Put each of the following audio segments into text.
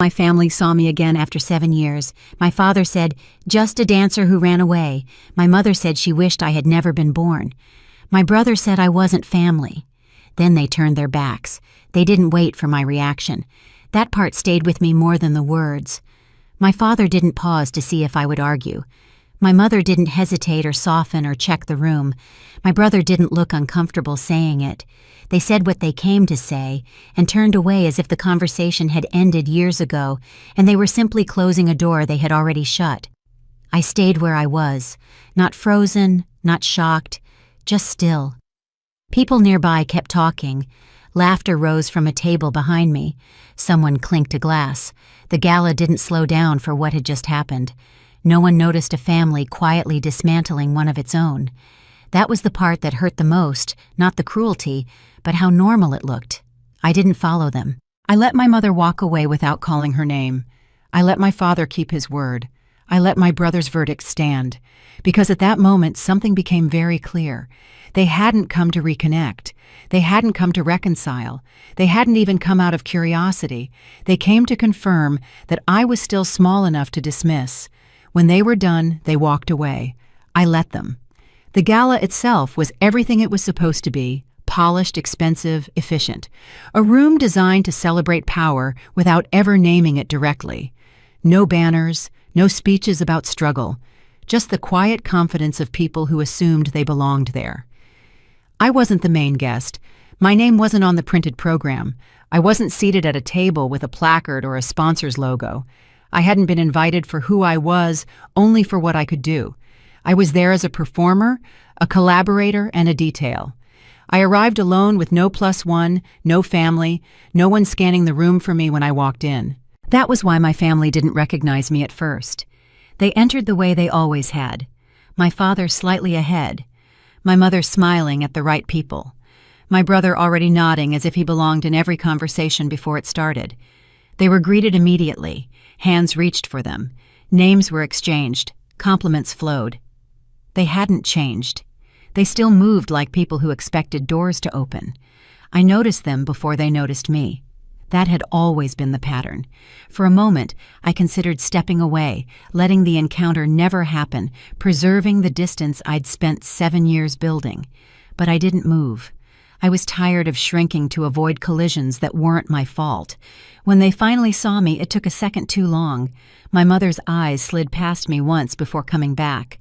My family saw me again after 7 years. My father said, "Just a dancer who ran away." My mother said she wished I had never been born. My brother said I wasn't family. Then they turned their backs. They didn't wait for my reaction. That part stayed with me more than the words. My father didn't pause to see if I would argue. My mother didn't hesitate or soften or check the room. My brother didn't look uncomfortable saying it. They said what they came to say and turned away as if the conversation had ended years ago and they were simply closing a door they had already shut. I stayed where I was, not frozen, not shocked, just still. People nearby kept talking. Laughter rose from a table behind me. Someone clinked a glass. The gala didn't slow down for what had just happened. No one noticed a family quietly dismantling one of its own. That was the part that hurt the most, not the cruelty, but how normal it looked. I didn't follow them. I let my mother walk away without calling her name. I let my father keep his word. I let my brother's verdict stand. Because at that moment, something became very clear. They hadn't come to reconnect. They hadn't come to reconcile. They hadn't even come out of curiosity. They came to confirm that I was still small enough to dismiss. When they were done, they walked away. I let them. The gala itself was everything it was supposed to be: polished, expensive, efficient. A room designed to celebrate power without ever naming it directly. No banners, no speeches about struggle, just the quiet confidence of people who assumed they belonged there. I wasn't the main guest. My name wasn't on the printed program. I wasn't seated at a table with a placard or a sponsor's logo. I hadn't been invited for who I was, only for what I could do. I was there as a performer, a collaborator, and a detail. I arrived alone with no +1, no family, no one scanning the room for me when I walked in. That was why my family didn't recognize me at first. They entered the way they always had. My father slightly ahead. My mother smiling at the right people. My brother already nodding as if he belonged in every conversation before it started. They were greeted immediately. Hands reached for them. Names were exchanged. Compliments flowed. They hadn't changed. They still moved like people who expected doors to open. I noticed them before they noticed me. That had always been the pattern. For a moment, I considered stepping away, letting the encounter never happen, preserving the distance I'd spent 7 years building. But I didn't move. I was tired of shrinking to avoid collisions that weren't my fault. When they finally saw me, it took a second too long. My mother's eyes slid past me once before coming back.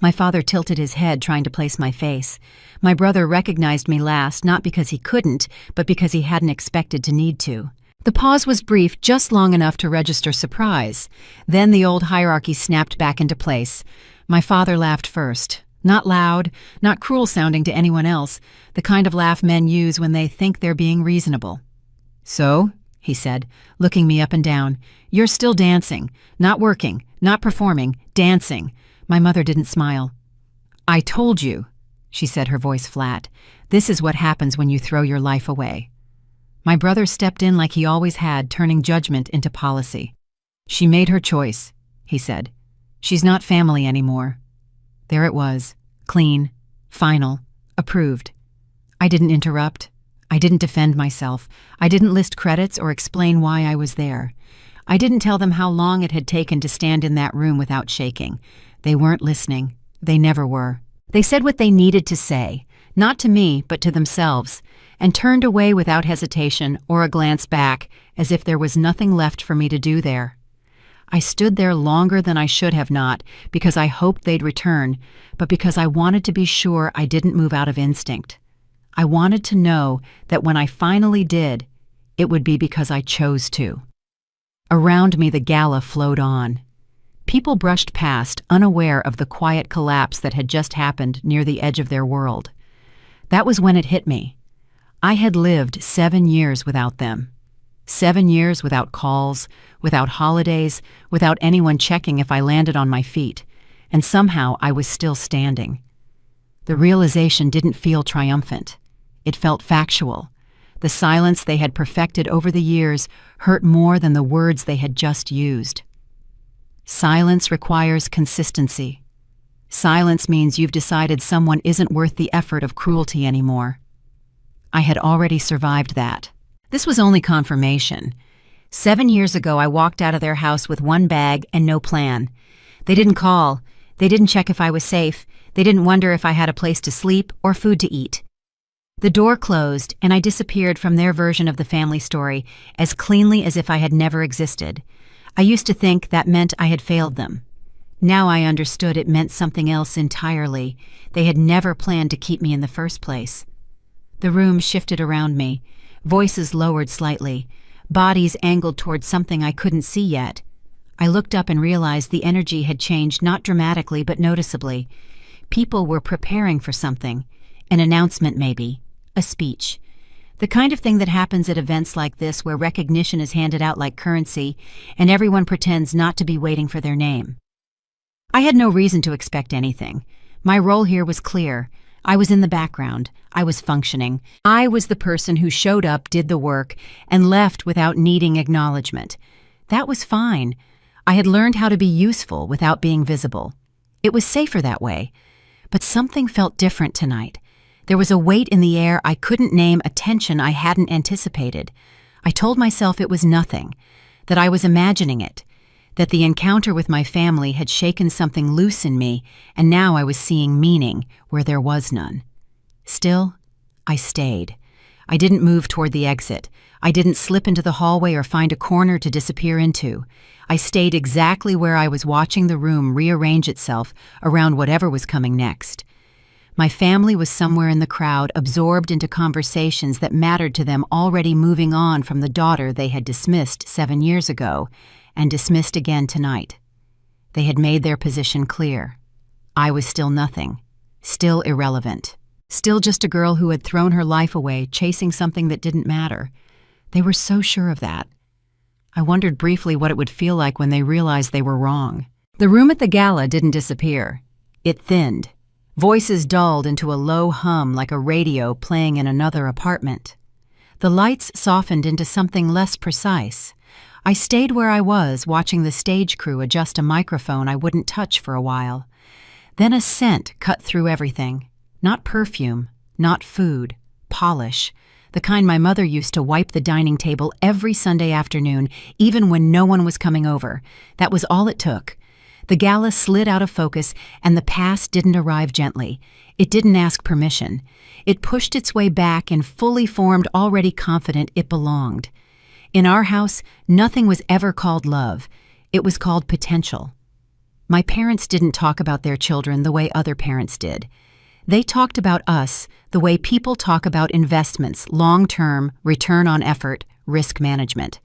My father tilted his head, trying to place my face. My brother recognized me last, not because he couldn't, but because he hadn't expected to need to. The pause was brief, just long enough to register surprise. Then the old hierarchy snapped back into place. My father laughed first. Not loud, not cruel-sounding to anyone else, the kind of laugh men use when they think they're being reasonable. "So," he said, looking me up and down, "you're still dancing, not working, not performing, dancing." My mother didn't smile. "I told you," she said, her voice flat. "This is what happens when you throw your life away." My brother stepped in like he always had, turning judgment into policy. "She made her choice," he said. "She's not family anymore." There it was, clean, final, approved. I didn't interrupt. I didn't defend myself. I didn't list credits or explain why I was there. I didn't tell them how long it had taken to stand in that room without shaking. They weren't listening. They never were. They said what they needed to say, not to me, but to themselves, and turned away without hesitation or a glance back, as if there was nothing left for me to do there. I stood there longer than I should have, not because I hoped they'd return, but because I wanted to be sure I didn't move out of instinct. I wanted to know that when I finally did, it would be because I chose to. Around me, the gala flowed on. People brushed past, unaware of the quiet collapse that had just happened near the edge of their world. That was when it hit me. I had lived 7 years without them. 7 years without calls, without holidays, without anyone checking if I landed on my feet, and somehow I was still standing. The realization didn't feel triumphant. It felt factual. The silence they had perfected over the years hurt more than the words they had just used. Silence requires consistency. Silence means you've decided someone isn't worth the effort of cruelty anymore. I had already survived that. This was only confirmation. 7 years ago, I walked out of their house with one bag and no plan. They didn't call. They didn't check if I was safe. They didn't wonder if I had a place to sleep or food to eat. The door closed, and I disappeared from their version of the family story as cleanly as if I had never existed. I used to think that meant I had failed them. Now I understood it meant something else entirely. They had never planned to keep me in the first place. The room shifted around me. Voices lowered slightly. Bodies angled toward something I couldn't see yet. I looked up and realized the energy had changed, not dramatically but noticeably. People were preparing for something. An announcement maybe. A speech. The kind of thing that happens at events like this where recognition is handed out like currency and everyone pretends not to be waiting for their name. I had no reason to expect anything. My role here was clear. I was in the background. I was functioning. I was the person who showed up, did the work, and left without needing acknowledgement. That was fine. I had learned how to be useful without being visible. It was safer that way. But something felt different tonight. There was a weight in the air I couldn't name, a tension I hadn't anticipated. I told myself it was nothing, that I was imagining it, that the encounter with my family had shaken something loose in me, and now I was seeing meaning where there was none. Still, I stayed. I didn't move toward the exit. I didn't slip into the hallway or find a corner to disappear into. I stayed exactly where I was, watching the room rearrange itself around whatever was coming next. My family was somewhere in the crowd, absorbed into conversations that mattered to them, already moving on from the daughter they had dismissed 7 years ago, and dismissed again tonight. They had made their position clear. I was still nothing, still irrelevant, still just a girl who had thrown her life away chasing something that didn't matter. They were so sure of that. I wondered briefly what it would feel like when they realized they were wrong. The room at the gala didn't disappear. It thinned. Voices dulled into a low hum like a radio playing in another apartment. The lights softened into something less precise. I stayed where I was, watching the stage crew adjust a microphone I wouldn't touch for a while. Then a scent cut through everything. Not perfume, not food, polish. The kind my mother used to wipe the dining table every Sunday afternoon, even when no one was coming over. That was all it took. The gala slid out of focus, and the past didn't arrive gently. It didn't ask permission. It pushed its way back and fully formed, already confident it belonged. In our house, nothing was ever called love. It was called potential. My parents didn't talk about their children the way other parents did. They talked about us the way people talk about investments, long-term, return on effort, risk management.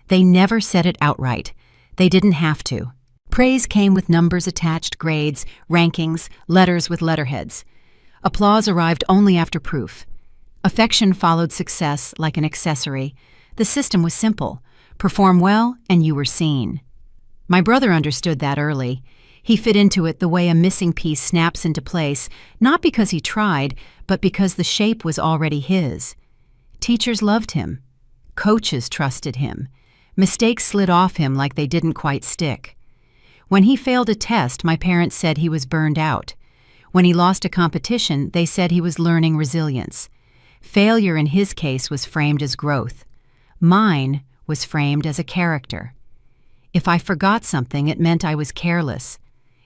They never said it outright. They didn't have to. Praise came with numbers attached, grades, rankings, letters with letterheads. Applause arrived only after proof. Affection followed success like an accessory. The system was simple. Perform well, and you were seen. My brother understood that early. He fit into it the way a missing piece snaps into place, not because he tried, but because the shape was already his. Teachers loved him. Coaches trusted him. Mistakes slid off him like they didn't quite stick. When he failed a test, my parents said he was burned out. When he lost a competition, they said he was learning resilience. Failure in his case was framed as growth. Mine was framed as a character. If I forgot something, it meant I was careless.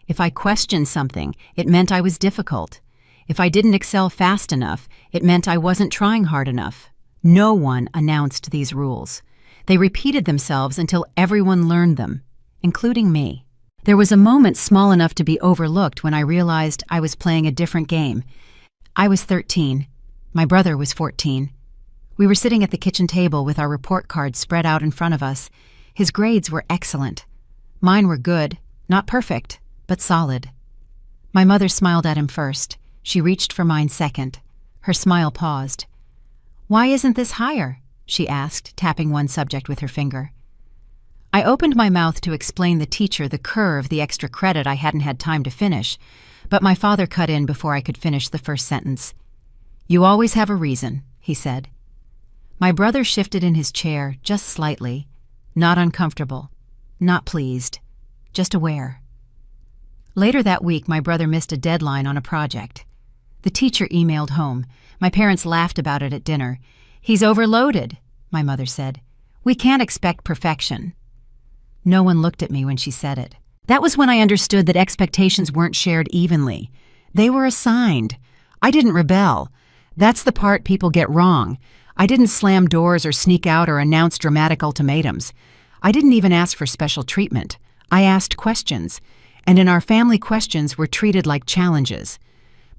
If I questioned something, it meant I was difficult. If I didn't excel fast enough, it meant I wasn't trying hard enough. No one announced these rules. They repeated themselves until everyone learned them, including me. There was a moment small enough to be overlooked when I realized I was playing a different game. I was 13. My brother was 14. We were sitting at the kitchen table with our report cards spread out in front of us. His grades were excellent. Mine were good, not perfect, but solid. My mother smiled at him first. She reached for mine second. Her smile paused. "Why isn't this higher?" she asked, tapping one subject with her finger. I opened my mouth to explain the teacher the curve, the extra credit I hadn't had time to finish, but my father cut in before I could finish the first sentence. "You always have a reason," he said. My brother shifted in his chair just slightly, not uncomfortable, not pleased, just aware. Later that week, my brother missed a deadline on a project. The teacher emailed home. My parents laughed about it at dinner. "He's overloaded," my mother said. We can't expect perfection." No one looked at me when she said it. That was when I understood that expectations weren't shared evenly. They were assigned. I didn't rebel. That's the part people get wrong. I didn't slam doors or sneak out or announce dramatic ultimatums. I didn't even ask for special treatment. I asked questions, and in our family, questions were treated like challenges.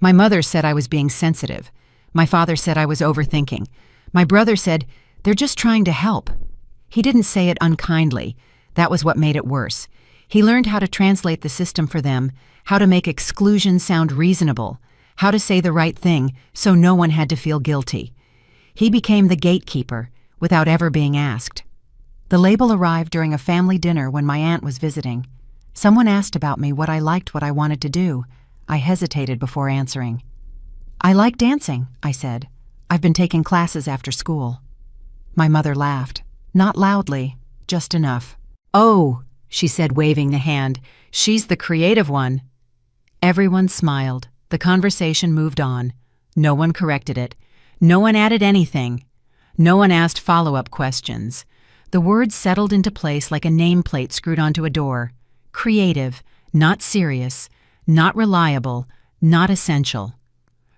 My mother said I was being sensitive. My father said I was overthinking. My brother said, "They're just trying to help." He didn't say it unkindly. That was what made it worse. He learned how to translate the system for them, how to make exclusion sound reasonable, how to say the right thing so no one had to feel guilty. He became the gatekeeper without ever being asked. The label arrived during a family dinner when my aunt was visiting. Someone asked about me, what I liked, what I wanted to do. I hesitated before answering. "I like dancing," I said. "I've been taking classes after school." My mother laughed, not loudly, just enough. "Oh," she said, waving the hand, "she's the creative one." Everyone smiled. The conversation moved on. No one corrected it. No one added anything. No one asked follow-up questions. The words settled into place like a nameplate screwed onto a door. Creative, not serious, not reliable, not essential.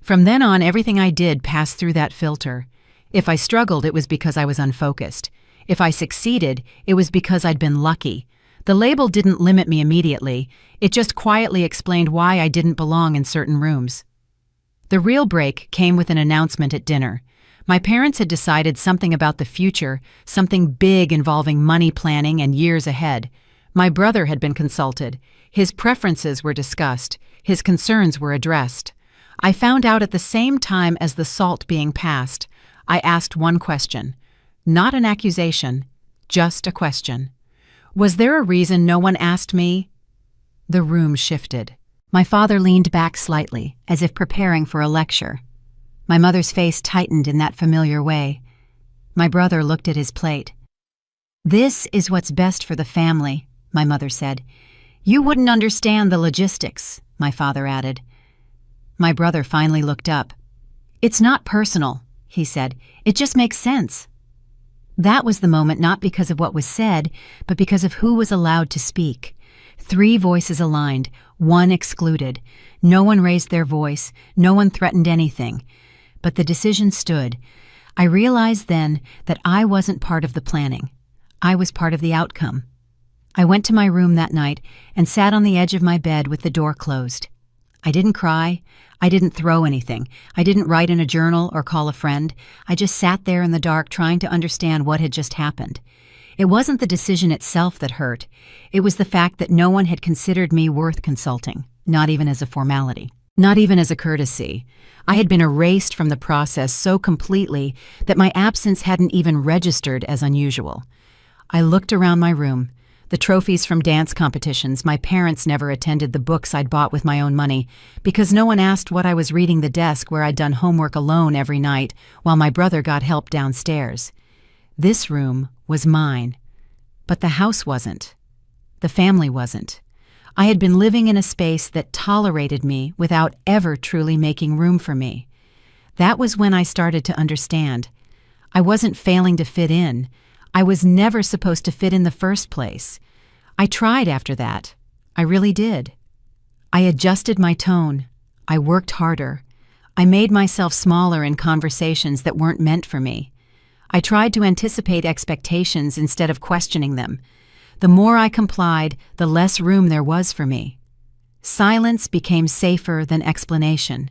From then on, everything I did passed through that filter. If I struggled, it was because I was unfocused. If I succeeded, it was because I'd been lucky. The label didn't limit me immediately. It just quietly explained why I didn't belong in certain rooms. The real break came with an announcement at dinner. My parents had decided something about the future, something big involving money planning and years ahead. My brother had been consulted. His preferences were discussed. His concerns were addressed. I found out at the same time as the salt being passed. I asked one question. Not an accusation, just a question. Was there a reason no one asked me? The room shifted. My father leaned back slightly, as if preparing for a lecture. My mother's face tightened in that familiar way. My brother looked at his plate. "This is what's best for the family," my mother said. "You wouldn't understand the logistics," my father added. My brother finally looked up. "It's not personal," he said. "It just makes sense." That was the moment, not because of what was said, but because of who was allowed to speak. 3 voices aligned, 1 excluded. No one raised their voice, no one threatened anything. But the decision stood. I realized then that I wasn't part of the planning. I was part of the outcome. I went to my room that night and sat on the edge of my bed with the door closed. I didn't cry. I didn't throw anything. I didn't write in a journal or call a friend. I just sat there in the dark trying to understand what had just happened. It wasn't the decision itself that hurt. It was the fact that no one had considered me worth consulting, not even as a formality, not even as a courtesy. I had been erased from the process so completely that my absence hadn't even registered as unusual. I looked around my room. The trophies from dance competitions, my parents never attended the books I'd bought with my own money because no one asked what I was reading, the desk where I'd done homework alone every night while my brother got help downstairs. This room was mine, but the house wasn't. The family wasn't. I had been living in a space that tolerated me without ever truly making room for me. That was when I started to understand. I wasn't failing to fit in. I was never supposed to fit in the first place. I tried after that. I really did. I adjusted my tone. I worked harder. I made myself smaller in conversations that weren't meant for me. I tried to anticipate expectations instead of questioning them. The more I complied, the less room there was for me. Silence became safer than explanation.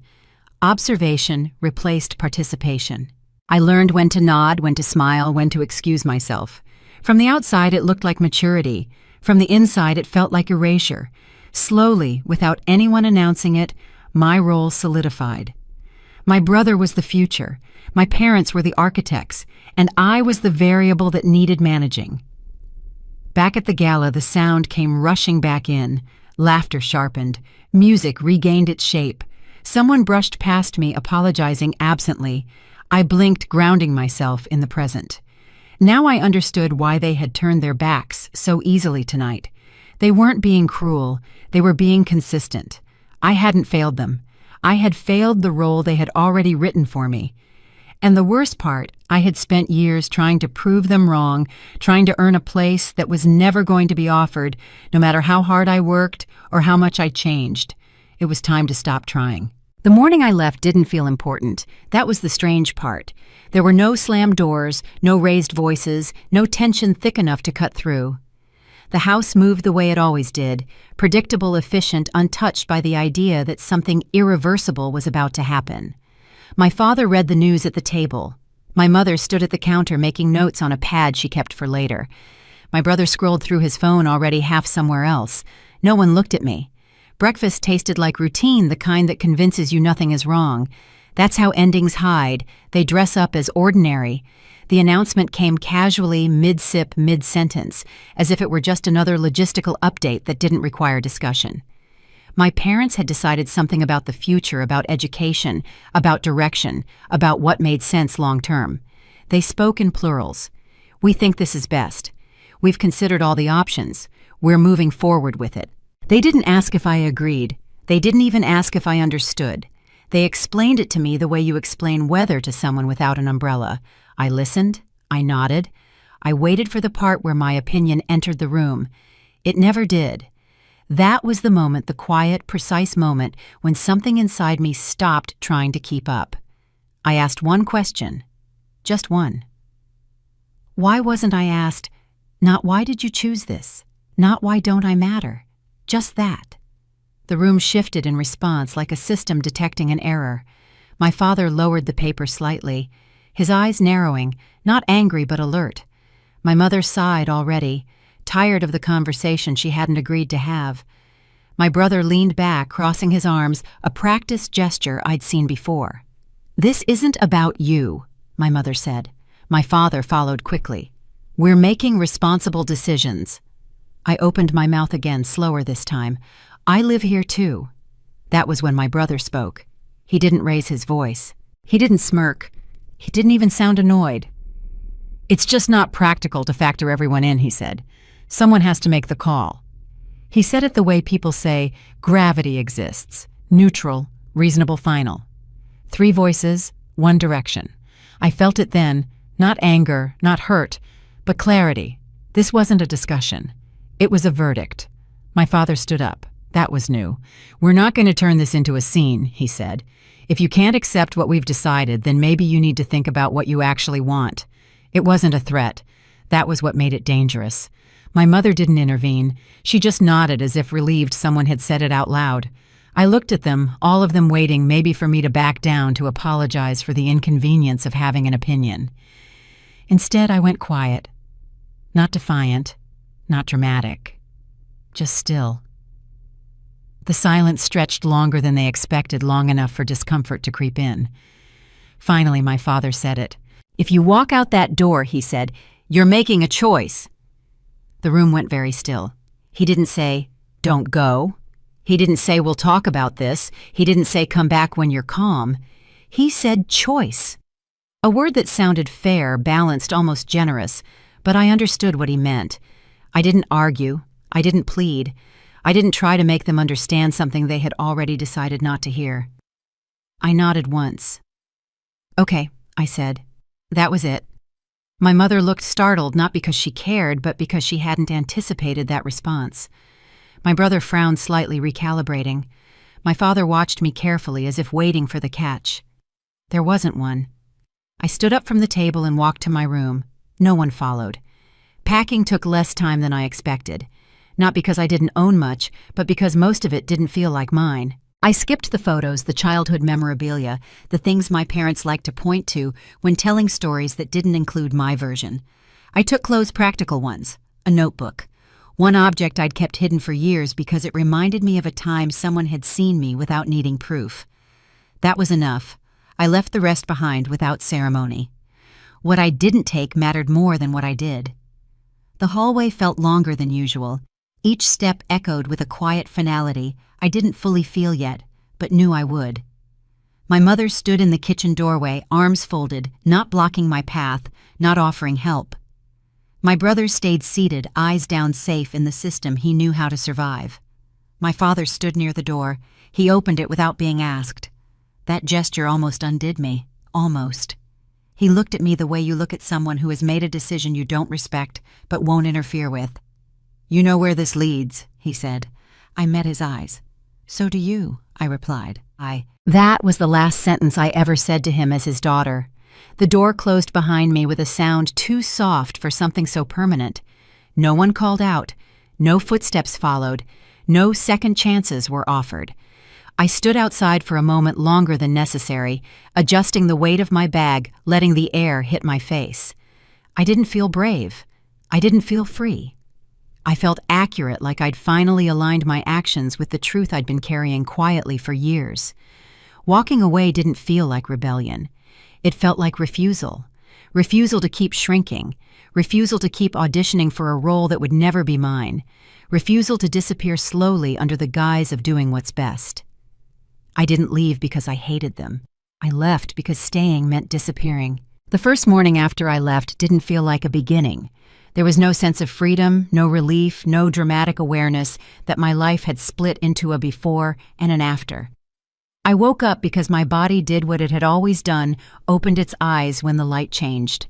Observation replaced participation. I learned when to nod, when to smile, when to excuse myself. From the outside, it looked like maturity. From the inside, it felt like erasure. Slowly, without anyone announcing it, my role solidified. My brother was the future. My parents were the architects, and I was the variable that needed managing. Back at the gala, the sound came rushing back in. Laughter sharpened. Music regained its shape. Someone brushed past me, apologizing absently. I blinked, grounding myself in the present. Now I understood why they had turned their backs so easily tonight. They weren't being cruel. They were being consistent. I hadn't failed them. I had failed the role they had already written for me. And the worst part, I had spent years trying to prove them wrong, trying to earn a place that was never going to be offered, no matter how hard I worked or how much I changed. It was time to stop trying. The morning I left didn't feel important. That was the strange part. There were no slammed doors, no raised voices, no tension thick enough to cut through. The house moved the way it always did, predictable, efficient, untouched by the idea that something irreversible was about to happen. My father read the news at the table. My mother stood at the counter making notes on a pad she kept for later. My brother scrolled through his phone, already half somewhere else. No one looked at me. Breakfast tasted like routine, the kind that convinces you nothing is wrong. That's how endings hide. They dress up as ordinary. The announcement came casually, mid-sip, mid-sentence, as if it were just another logistical update that didn't require discussion. My parents had decided something about the future, about education, about direction, about what made sense long-term. They spoke in plurals. We think this is best. We've considered all the options. We're moving forward with it. They didn't ask if I agreed. They didn't even ask if I understood. They explained it to me the way you explain weather to someone without an umbrella. I listened. I nodded. I waited for the part where my opinion entered the room. It never did. That was the moment, the quiet, precise moment, when something inside me stopped trying to keep up. I asked one question. Just one. Why wasn't I asked, not why did you choose this? Not why don't I matter? Just that. The room shifted in response, like a system detecting an error. My father lowered the paper slightly, his eyes narrowing, not angry but alert. My mother sighed already, tired of the conversation she hadn't agreed to have. My brother leaned back, crossing his arms, a practiced gesture I'd seen before. "This isn't about you," my mother said. My father followed quickly. "We're making responsible decisions." I opened my mouth again, slower this time. "I live here too." That was when my brother spoke. He didn't raise his voice. He didn't smirk. He didn't even sound annoyed. "It's just not practical to factor everyone in," he said. "Someone has to make the call." He said it the way people say gravity exists. Neutral, reasonable, final. 3 voices, 1 direction. I felt it then, not anger, not hurt, but clarity. This wasn't a discussion. It was a verdict. My father stood up. That was new. "We're not going to turn this into a scene," he said. "If you can't accept what we've decided, then maybe you need to think about what you actually want." It wasn't a threat. That was what made it dangerous. My mother didn't intervene. She just nodded as if relieved someone had said it out loud. I looked at them, all of them waiting maybe for me to back down, to apologize for the inconvenience of having an opinion. Instead, I went quiet. Not defiant, not dramatic. Just still. The silence stretched longer than they expected, long enough for discomfort to creep in. Finally, my father said it. "If you walk out that door," he said, "you're making a choice." The room went very still. He didn't say, "Don't go." He didn't say, "We'll talk about this." He didn't say, "Come back when you're calm." He said, "choice." A word that sounded fair, balanced, almost generous, but I understood what he meant. I didn't argue. I didn't plead. I didn't try to make them understand something they had already decided not to hear. I nodded once. "Okay," I said. That was it. My mother looked startled, not because she cared, but because she hadn't anticipated that response. My brother frowned slightly, recalibrating. My father watched me carefully, as if waiting for the catch. There wasn't one. I stood up from the table and walked to my room. No one followed. Packing took less time than I expected. Not because I didn't own much, but because most of it didn't feel like mine. I skipped the photos, the childhood memorabilia, the things my parents liked to point to when telling stories that didn't include my version. I took close, practical ones. A notebook. One object I'd kept hidden for years because it reminded me of a time someone had seen me without needing proof. That was enough. I left the rest behind without ceremony. What I didn't take mattered more than what I did. The hallway felt longer than usual. Each step echoed with a quiet finality I didn't fully feel yet, but knew I would. My mother stood in the kitchen doorway, arms folded, not blocking my path, not offering help. My brother stayed seated, eyes down, safe in the system he knew how to survive. My father stood near the door. He opened it without being asked. That gesture almost undid me. Almost. He looked at me the way you look at someone who has made a decision you don't respect but won't interfere with. "You know where this leads," he said. I met his eyes. "So do you," I replied. That was the last sentence I ever said to him as his daughter. The door closed behind me with a sound too soft for something so permanent. No one called out. No footsteps followed. No second chances were offered. I stood outside for a moment longer than necessary, adjusting the weight of my bag, letting the air hit my face. I didn't feel brave. I didn't feel free. I felt accurate, like I'd finally aligned my actions with the truth I'd been carrying quietly for years. Walking away didn't feel like rebellion. It felt like refusal. Refusal to keep shrinking. Refusal to keep auditioning for a role that would never be mine. Refusal to disappear slowly under the guise of doing what's best. I didn't leave because I hated them. I left because staying meant disappearing. The first morning after I left didn't feel like a beginning. There was no sense of freedom, no relief, no dramatic awareness that my life had split into a before and an after. I woke up because my body did what it had always done, opened its eyes when the light changed.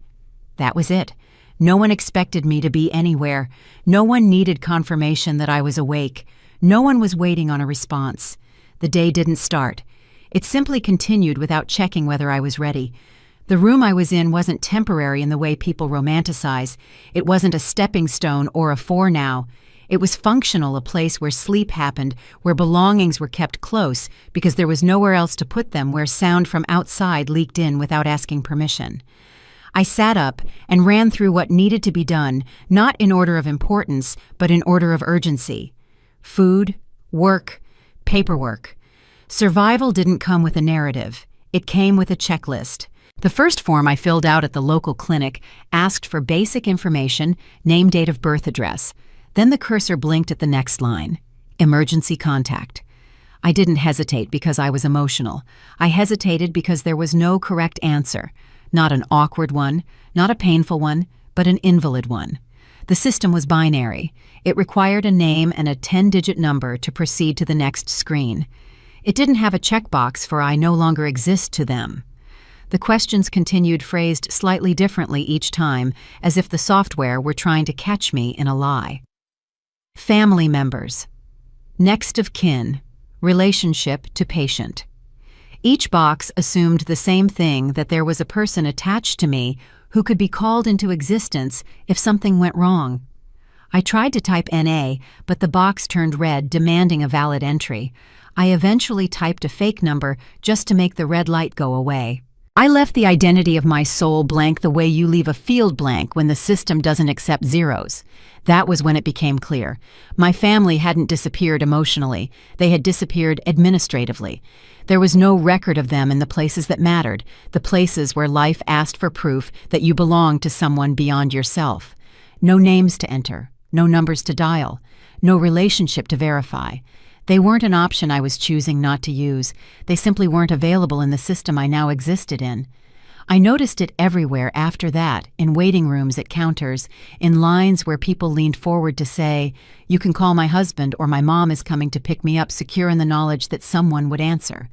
That was it. No one expected me to be anywhere. No one needed confirmation that I was awake. No one was waiting on a response. The day didn't start. It simply continued without checking whether I was ready. The room I was in wasn't temporary in the way people romanticize. It wasn't a stepping stone or a for now. It was functional, a place where sleep happened, where belongings were kept close because there was nowhere else to put them, where sound from outside leaked in without asking permission. I sat up and ran through what needed to be done, not in order of importance, but in order of urgency. Food, work, paperwork. Survival didn't come with a narrative. It came with a checklist. The first form I filled out at the local clinic asked for basic information, name, date of birth, address. Then the cursor blinked at the next line. Emergency contact. I didn't hesitate because I was emotional. I hesitated because there was no correct answer. Not an awkward one, not a painful one, but an invalid one. The system was binary. It required a name and a 10-digit number to proceed to the next screen. It didn't have a checkbox for "I no longer exist" to them. The questions continued, phrased slightly differently each time, as if the software were trying to catch me in a lie. Family members. Next of kin. Relationship to patient. Each box assumed the same thing, that there was a person attached to me who could be called into existence if something went wrong. I tried to type NA, but the box turned red, demanding a valid entry. I eventually typed a fake number just to make the red light go away. I left the identity of my soul blank the way you leave a field blank when the system doesn't accept zeros. That was when it became clear. My family hadn't disappeared emotionally. They had disappeared administratively. There was no record of them in the places that mattered, the places where life asked for proof that you belonged to someone beyond yourself. No names to enter, no numbers to dial, no relationship to verify. They weren't an option I was choosing not to use. They simply weren't available in the system I now existed in. I noticed it everywhere after that, in waiting rooms, at counters, in lines where people leaned forward to say, "You can call my husband," or "My mom is coming to pick me up," secure in the knowledge that someone would answer.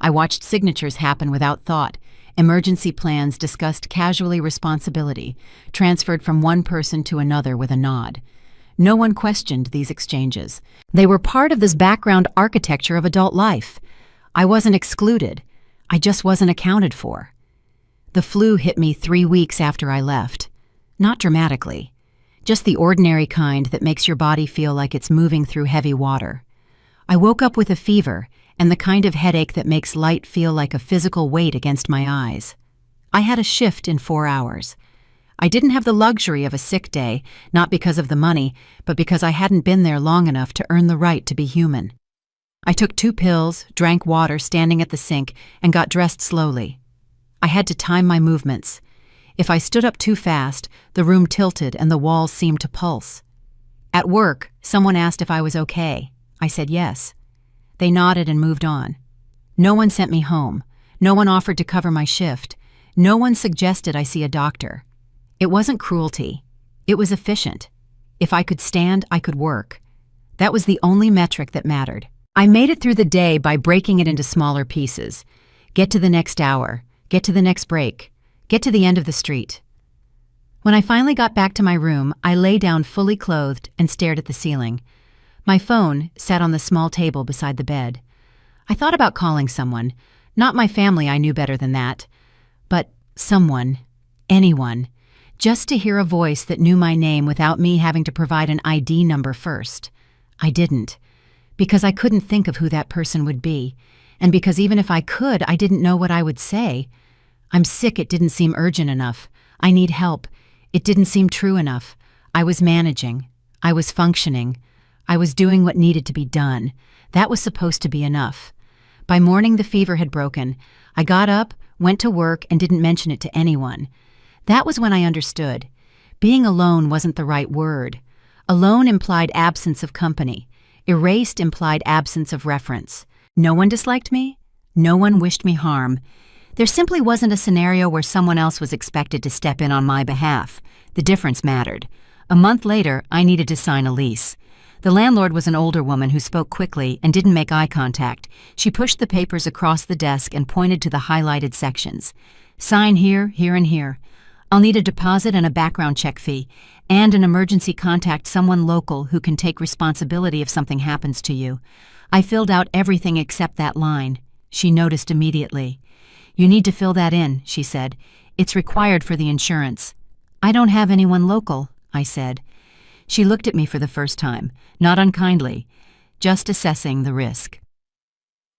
I watched signatures happen without thought. Emergency plans discussed casually, responsibility, transferred from one person to another with a nod. No one questioned these exchanges. They were part of this background architecture of adult life. I wasn't excluded. I just wasn't accounted for. The flu hit me 3 weeks after I left. Not dramatically. Just the ordinary kind that makes your body feel like it's moving through heavy water. I woke up with a fever and the kind of headache that makes light feel like a physical weight against my eyes. I had a shift in 4 hours. I didn't have the luxury of a sick day, not because of the money, but because I hadn't been there long enough to earn the right to be human. I took 2 pills, drank water standing at the sink, and got dressed slowly. I had to time my movements. If I stood up too fast, the room tilted and the walls seemed to pulse. At work, someone asked if I was okay. I said yes. They nodded and moved on. No one sent me home. No one offered to cover my shift. No one suggested I see a doctor. It wasn't cruelty. It was efficient. If I could stand, I could work. That was the only metric that mattered. I made it through the day by breaking it into smaller pieces. Get to the next hour. Get to the next break. Get to the end of the street. When I finally got back to my room, I lay down fully clothed and stared at the ceiling. My phone sat on the small table beside the bed. I thought about calling someone. Not my family, I knew better than that. But someone, anyone, just to hear a voice that knew my name without me having to provide an ID number first. I didn't, because I couldn't think of who that person would be, and because even if I could, I didn't know what I would say. I'm sick, it didn't seem urgent enough. I need help. It didn't seem true enough. I was managing. I was functioning. I was doing what needed to be done. That was supposed to be enough. By morning, the fever had broken. I got up, went to work, and didn't mention it to anyone. That was when I understood. Being alone wasn't the right word. Alone implied absence of company. Erased implied absence of reference. No one disliked me. No one wished me harm. There simply wasn't a scenario where someone else was expected to step in on my behalf. The difference mattered. A month later, I needed to sign a lease. The landlord was an older woman who spoke quickly and didn't make eye contact. She pushed the papers across the desk and pointed to the highlighted sections. Sign here, here, and here. I'll need a deposit and a background check fee, and an emergency contact someone local who can take responsibility if something happens to you. I filled out everything except that line. She noticed immediately. You need to fill that in, she said. It's required for the insurance. I don't have anyone local, I said. She looked at me for the first time, not unkindly, just assessing the risk.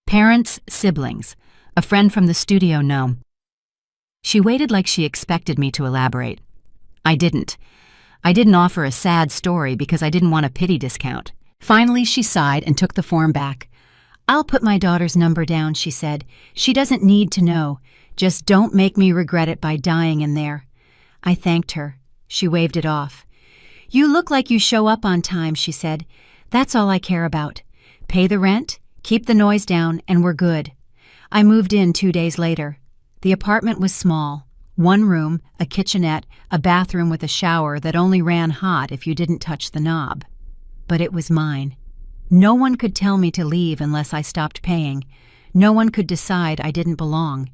Parents, siblings, a friend from the studio, no. She waited like she expected me to elaborate. I didn't. I didn't offer a sad story because I didn't want a pity discount. Finally, she sighed and took the form back. I'll put my daughter's number down, she said. She doesn't need to know. Just don't make me regret it by dying in there. I thanked her. She waved it off. You look like you show up on time, she said. That's all I care about. Pay the rent, keep the noise down, and we're good. I moved in 2 days later. The apartment was small. 1 room, a kitchenette, a bathroom with a shower that only ran hot if you didn't touch the knob. But it was mine. No one could tell me to leave unless I stopped paying. No one could decide I didn't belong.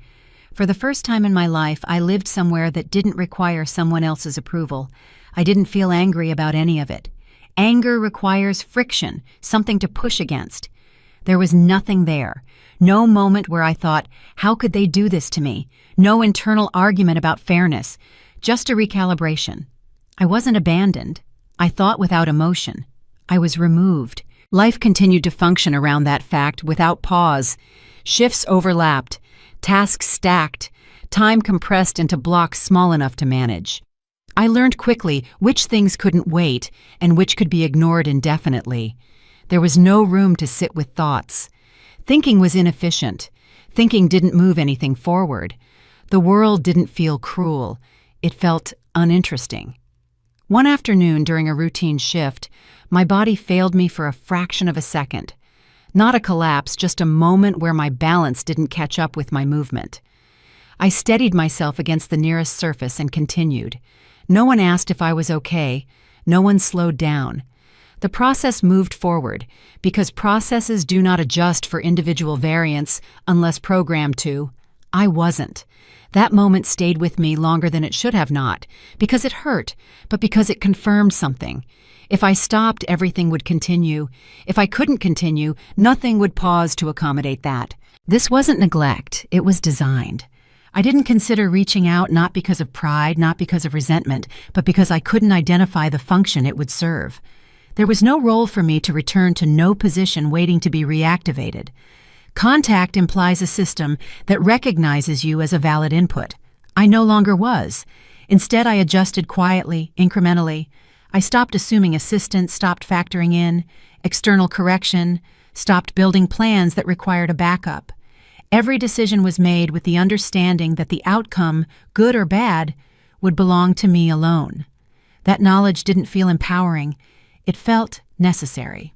For the first time in my life, I lived somewhere that didn't require someone else's approval. I didn't feel angry about any of it. Anger requires friction, something to push against. There was nothing there. No moment where I thought, how could they do this to me? No internal argument about fairness. Just a recalibration. I wasn't abandoned. I thought without emotion. I was removed. Life continued to function around that fact without pause. Shifts overlapped, tasks stacked, time compressed into blocks small enough to manage. I learned quickly which things couldn't wait and which could be ignored indefinitely. There was no room to sit with thoughts. Thinking was inefficient. Thinking didn't move anything forward. The world didn't feel cruel. It felt uninteresting. One afternoon during a routine shift, my body failed me for a fraction of a second. Not a collapse, just a moment where my balance didn't catch up with my movement. I steadied myself against the nearest surface and continued. No one asked if I was okay. No one slowed down. The process moved forward, because processes do not adjust for individual variants unless programmed to. I wasn't. That moment stayed with me longer than it should have not, because it hurt, but because it confirmed something. If I stopped, everything would continue. If I couldn't continue, nothing would pause to accommodate that. This wasn't neglect, it was designed. I didn't consider reaching out not because of pride, not because of resentment, but because I couldn't identify the function it would serve. There was no role for me to return to no position waiting to be reactivated. Contact implies a system that recognizes you as a valid input. I no longer was. Instead, I adjusted quietly, incrementally. I stopped assuming assistance, stopped factoring in external correction, stopped building plans that required a backup. Every decision was made with the understanding that the outcome, good or bad, would belong to me alone. That knowledge didn't feel empowering. It felt necessary.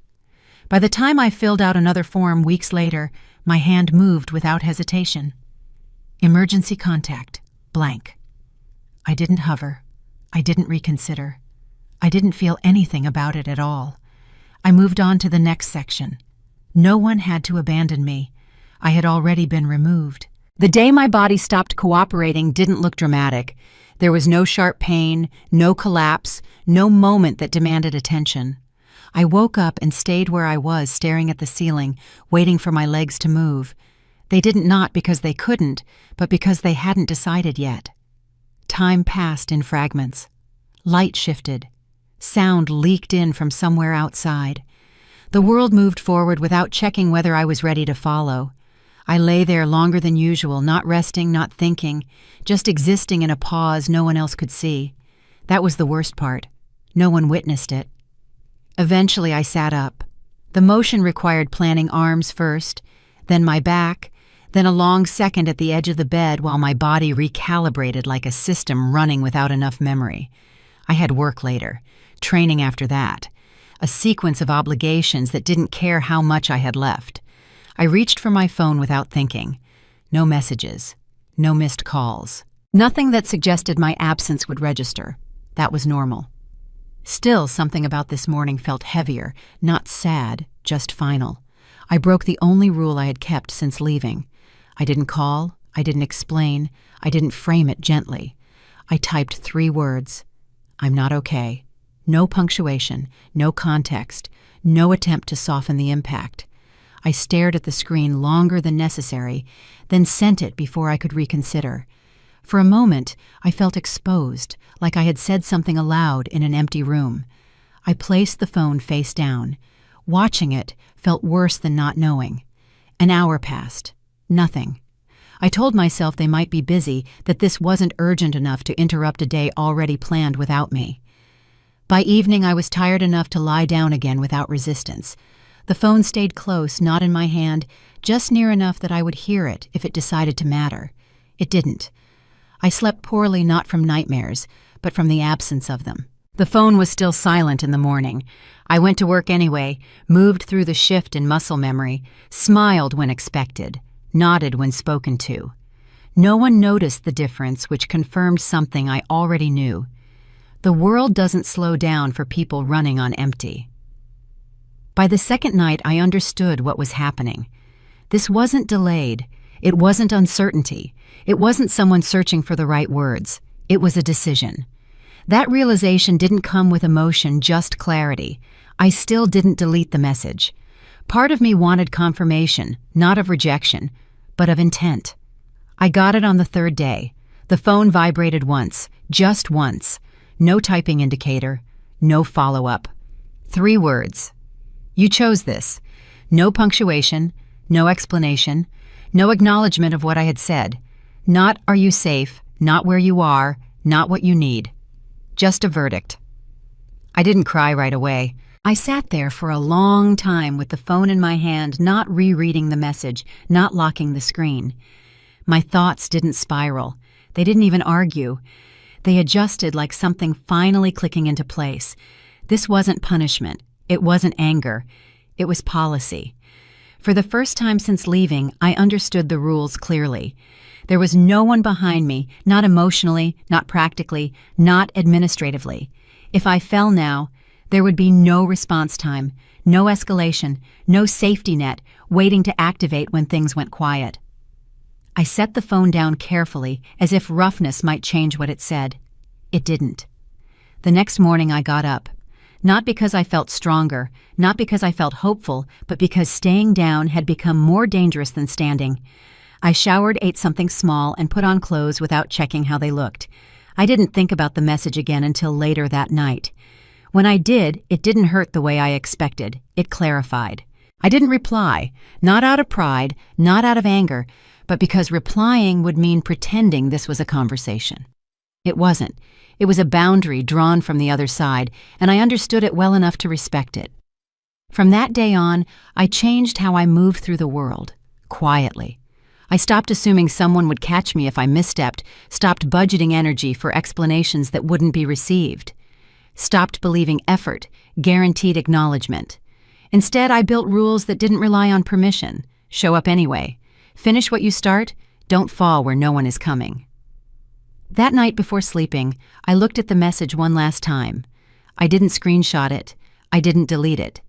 By the time I filled out another form weeks later, my hand moved without hesitation. Emergency contact, blank. I didn't hover. I didn't reconsider. I didn't feel anything about it at all. I moved on to the next section. No one had to abandon me. I had already been removed. The day my body stopped cooperating didn't look dramatic. There was no sharp pain, no collapse, no moment that demanded attention. I woke up and stayed where I was, staring at the ceiling, waiting for my legs to move. They didn't not because they couldn't, but because they hadn't decided yet. Time passed in fragments. Light shifted. Sound leaked in from somewhere outside. The world moved forward without checking whether I was ready to follow. I lay there longer than usual, not resting, not thinking, just existing in a pause no one else could see. That was the worst part. No one witnessed it. Eventually I sat up. The motion required planning arms first, then my back, then a long second at the edge of the bed while my body recalibrated like a system running without enough memory. I had work later, training after that, a sequence of obligations that didn't care how much I had left. I reached for my phone without thinking. No messages, no missed calls. Nothing that suggested my absence would register. That was normal. Still, something about this morning felt heavier, not sad, just final. I broke the only rule I had kept since leaving. I didn't call, I didn't explain, I didn't frame it gently. I typed 3 words. I'm not okay. No punctuation, no context, no attempt to soften the impact. I stared at the screen longer than necessary, then sent it before I could reconsider. For a moment, I felt exposed, like I had said something aloud in an empty room. I placed the phone face down. Watching it felt worse than not knowing. An hour passed. Nothing. I told myself they might be busy, that this wasn't urgent enough to interrupt a day already planned without me. By evening, I was tired enough to lie down again without resistance. The phone stayed close, not in my hand, just near enough that I would hear it if it decided to matter. It didn't. I slept poorly not from nightmares, but from the absence of them. The phone was still silent in the morning. I went to work anyway, moved through the shift in muscle memory, smiled when expected, nodded when spoken to. No one noticed the difference, which confirmed something I already knew. The world doesn't slow down for people running on empty. By the second night, I understood what was happening. This wasn't delayed. It wasn't uncertainty. It wasn't someone searching for the right words. It was a decision. That realization didn't come with emotion, just clarity. I still didn't delete the message. Part of me wanted confirmation, not of rejection, but of intent. I got it on the 3rd day. The phone vibrated once, just once. No typing indicator, no follow-up. 3 words. You chose this. No punctuation, no explanation, no acknowledgement of what I had said. Not are you safe, not where you are, not what you need. Just a verdict. I didn't cry right away. I sat there for a long time with the phone in my hand, not rereading the message, not locking the screen. My thoughts didn't spiral. They didn't even argue. They adjusted like something finally clicking into place. This wasn't punishment. It wasn't anger. It was policy. For the first time since leaving, I understood the rules clearly. There was no one behind me, not emotionally, not practically, not administratively. If I fell now, there would be no response time, no escalation, no safety net waiting to activate when things went quiet. I set the phone down carefully, as if roughness might change what it said. It didn't. The next morning I got up. Not because I felt stronger, not because I felt hopeful, but because staying down had become more dangerous than standing. I showered, ate something small, and put on clothes without checking how they looked. I didn't think about the message again until later that night. When I did, it didn't hurt the way I expected. It clarified. I didn't reply, not out of pride, not out of anger, but because replying would mean pretending this was a conversation. It wasn't. It was a boundary drawn from the other side, and I understood it well enough to respect it. From that day on, I changed how I moved through the world, quietly. I stopped assuming someone would catch me if I misstepped, stopped budgeting energy for explanations that wouldn't be received, stopped believing effort guaranteed acknowledgement. Instead, I built rules that didn't rely on permission. Show up anyway. Finish what you start. Don't fall where no one is coming. That night before sleeping, I looked at the message one last time. I didn't screenshot it. I didn't delete it.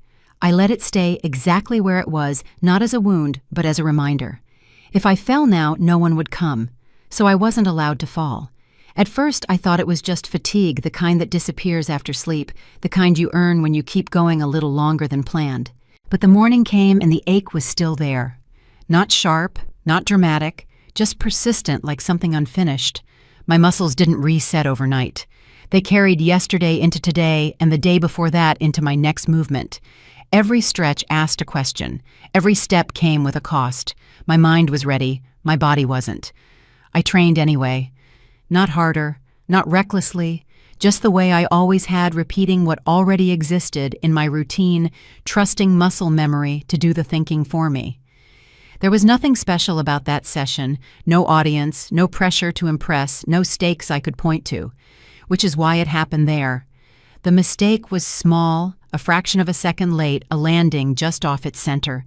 I let it stay exactly where it was, not as a wound, but as a reminder. If I fell now, no one would come, so I wasn't allowed to fall. At first, I thought it was just fatigue, the kind that disappears after sleep, the kind you earn when you keep going a little longer than planned. But the morning came and the ache was still there. Not sharp, not dramatic, just persistent like something unfinished. My muscles didn't reset overnight. They carried yesterday into today and the day before that into my next movement. Every stretch asked a question. Every step came with a cost. My mind was ready. My body wasn't. I trained anyway. Not harder, not recklessly, just the way I always had, repeating what already existed in my routine, trusting muscle memory to do the thinking for me. There was nothing special about that session, no audience, no pressure to impress, no stakes I could point to, which is why it happened there. The mistake was small, a fraction of a second late, a landing just off its center.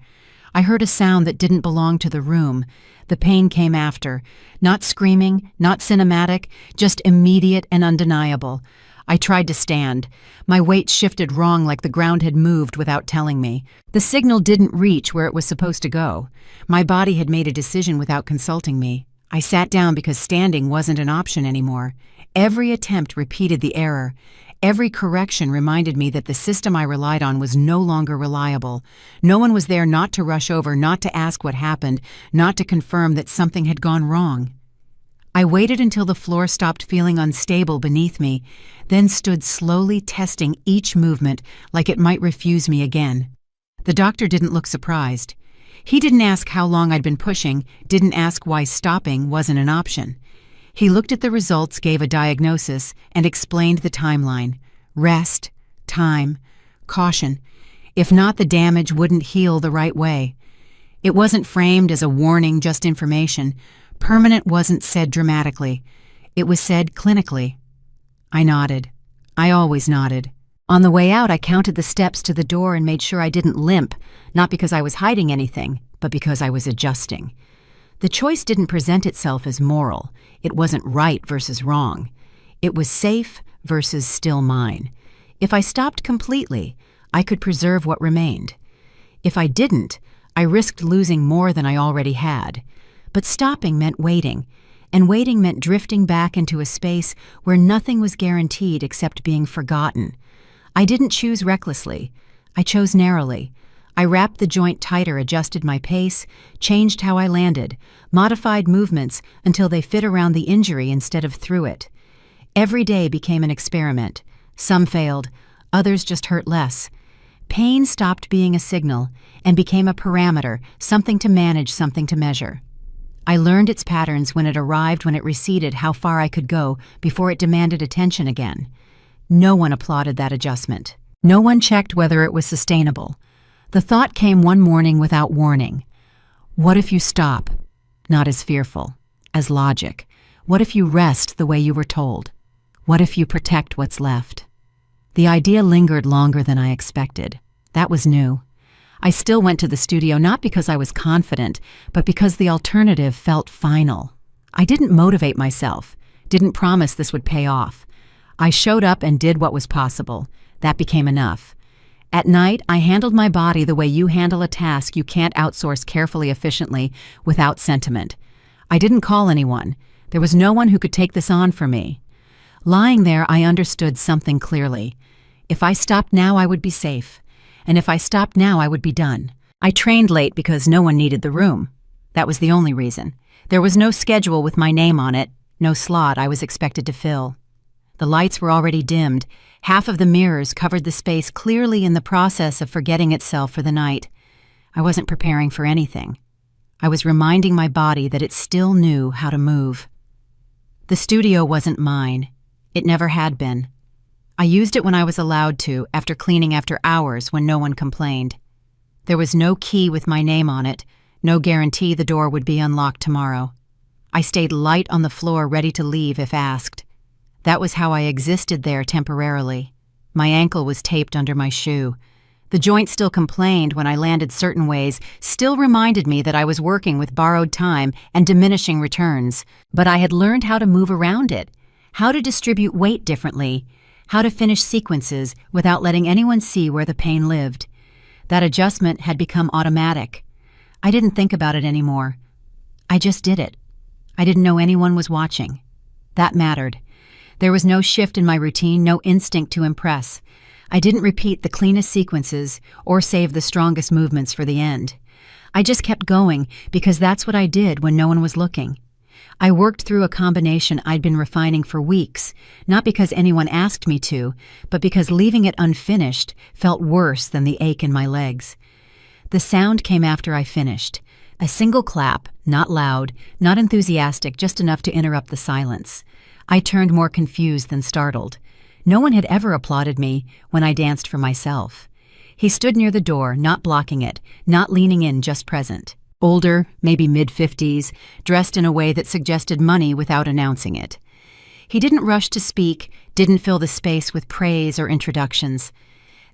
I heard a sound that didn't belong to the room. The pain came after. Not screaming, not cinematic, just immediate and undeniable. I tried to stand. My weight shifted wrong like the ground had moved without telling me. The signal didn't reach where it was supposed to go. My body had made a decision without consulting me. I sat down because standing wasn't an option anymore. Every attempt repeated the error. Every correction reminded me that the system I relied on was no longer reliable. No one was there not to rush over, not to ask what happened, not to confirm that something had gone wrong. I waited until the floor stopped feeling unstable beneath me, then stood slowly testing each movement like it might refuse me again. The doctor didn't look surprised. He didn't ask how long I'd been pushing, didn't ask why stopping wasn't an option. He looked at the results, gave a diagnosis, and explained the timeline. Rest, time, caution. If not, the damage wouldn't heal the right way. It wasn't framed as a warning, just information. Permanent wasn't said dramatically. It was said clinically. I nodded. I always nodded. On the way out, I counted the steps to the door and made sure I didn't limp, not because I was hiding anything, but because I was adjusting. The choice didn't present itself as moral. It wasn't right versus wrong. It was safe versus still mine. If I stopped completely, I could preserve what remained. If I didn't, I risked losing more than I already had. But stopping meant waiting, and waiting meant drifting back into a space where nothing was guaranteed except being forgotten. I didn't choose recklessly. I chose narrowly. I wrapped the joint tighter, adjusted my pace, changed how I landed, modified movements until they fit around the injury instead of through it. Every day became an experiment. Some failed, others just hurt less. Pain stopped being a signal and became a parameter, something to manage, something to measure. I learned its patterns when it arrived, when it receded, how far I could go before it demanded attention again. No one applauded that adjustment. No one checked whether it was sustainable. The thought came one morning without warning. What if you stop? Not as fearful, as logic. What if you rest the way you were told? What if you protect what's left? The idea lingered longer than I expected. That was new. I still went to the studio not because I was confident, but because the alternative felt final. I didn't motivate myself, didn't promise this would pay off. I showed up and did what was possible. That became enough. At night, I handled my body the way you handle a task you can't outsource carefully, efficiently, without sentiment. I didn't call anyone. There was no one who could take this on for me. Lying there, I understood something clearly. If I stopped now, I would be safe. And if I stopped now, I would be done. I trained late because no one needed the room. That was the only reason. There was no schedule with my name on it, no slot I was expected to fill. The lights were already dimmed. Half of the mirrors covered the space, clearly in the process of forgetting itself for the night. I wasn't preparing for anything. I was reminding my body that it still knew how to move. The studio wasn't mine. It never had been. I used it when I was allowed to, after cleaning after hours when no one complained. There was no key with my name on it, no guarantee the door would be unlocked tomorrow. I stayed light on the floor, ready to leave if asked. That was how I existed there temporarily. My ankle was taped under my shoe. The joint still complained when I landed certain ways, still reminded me that I was working with borrowed time and diminishing returns. But I had learned how to move around it, how to distribute weight differently, how to finish sequences without letting anyone see where the pain lived. That adjustment had become automatic. I didn't think about it anymore. I just did it. I didn't know anyone was watching. That mattered. There was no shift in my routine, no instinct to impress. I didn't repeat the cleanest sequences or save the strongest movements for the end. I just kept going because that's what I did when no one was looking. I worked through a combination I'd been refining for weeks, not because anyone asked me to, but because leaving it unfinished felt worse than the ache in my legs. The sound came after I finished. A single clap, not loud, not enthusiastic, just enough to interrupt the silence. I turned more confused than startled. No one had ever applauded me when I danced for myself. He stood near the door, not blocking it, not leaning in, just present. Older, maybe mid-50s, dressed in a way that suggested money without announcing it. He didn't rush to speak, didn't fill the space with praise or introductions.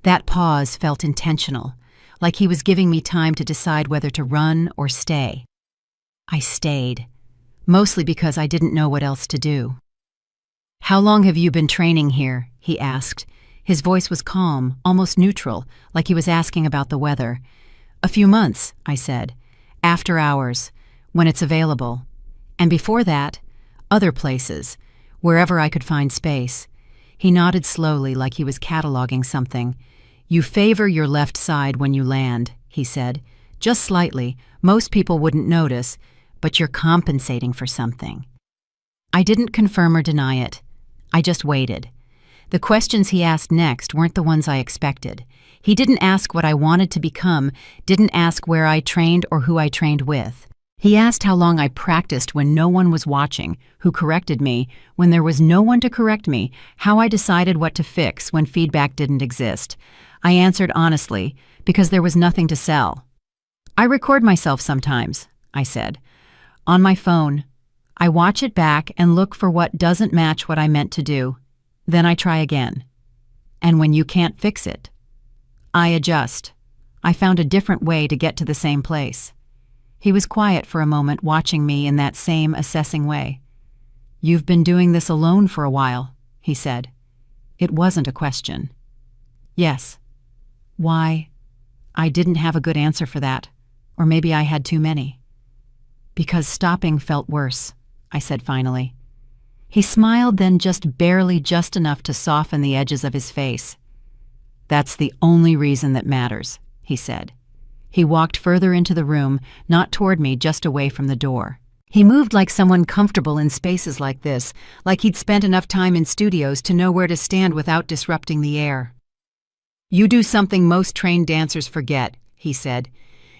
That pause felt intentional, like he was giving me time to decide whether to run or stay. I stayed, mostly because I didn't know what else to do. "How long have you been training here?" he asked. His voice was calm, almost neutral, like he was asking about the weather. "A few months," I said. "After hours, when it's available. And before that, other places, wherever I could find space." He nodded slowly, like he was cataloging something. "You favor your left side when you land," he said. "Just slightly. Most people wouldn't notice, but you're compensating for something." I didn't confirm or deny it. I just waited. The questions he asked next weren't the ones I expected. He didn't ask what I wanted to become, didn't ask where I trained or who I trained with. He asked how long I practiced when no one was watching, who corrected me when there was no one to correct me, how I decided what to fix when feedback didn't exist. I answered honestly, because there was nothing to sell. "I record myself sometimes," I said. "On my phone. I watch it back and look for what doesn't match what I meant to do. Then I try again. And when you can't fix it, I adjust. I found a different way to get to the same place." He was quiet for a moment, watching me in that same assessing way. "You've been doing this alone for a while," he said. It wasn't a question. "Yes." "Why?" I didn't have a good answer for that. Or maybe I had too many. "Because stopping felt worse," I said finally. He smiled, then just barely, just enough to soften the edges of his face. "That's the only reason that matters," he said. He walked further into the room, not toward me, just away from the door. He moved like someone comfortable in spaces like this, like he'd spent enough time in studios to know where to stand without disrupting the air. "You do something most trained dancers forget," he said.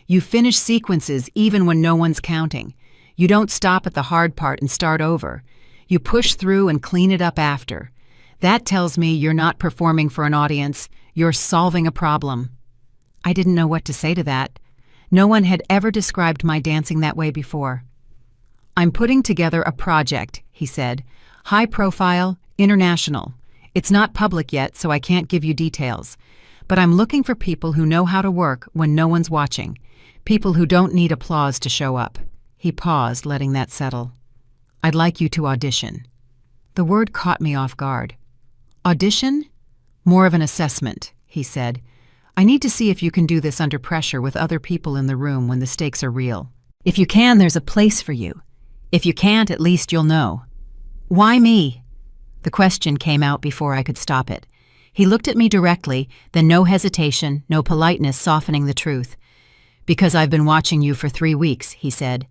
"You finish sequences even when no one's counting. You don't stop at the hard part and start over. You push through and clean it up after. That tells me you're not performing for an audience, you're solving a problem." I didn't know what to say to that. No one had ever described my dancing that way before. "I'm putting together a project," he said. "High profile, international. It's not public yet, so I can't give you details. But I'm looking for people who know how to work when no one's watching. People who don't need applause to show up." He paused, letting that settle. "I'd like you to audition." The word caught me off guard. "Audition?" "More of an assessment," he said. "I need to see if you can do this under pressure with other people in the room when the stakes are real. If you can, there's a place for you. If you can't, at least you'll know." "Why me?" The question came out before I could stop it. He looked at me directly, then no hesitation, no politeness softening the truth. "Because I've been watching you for 3 weeks," he said.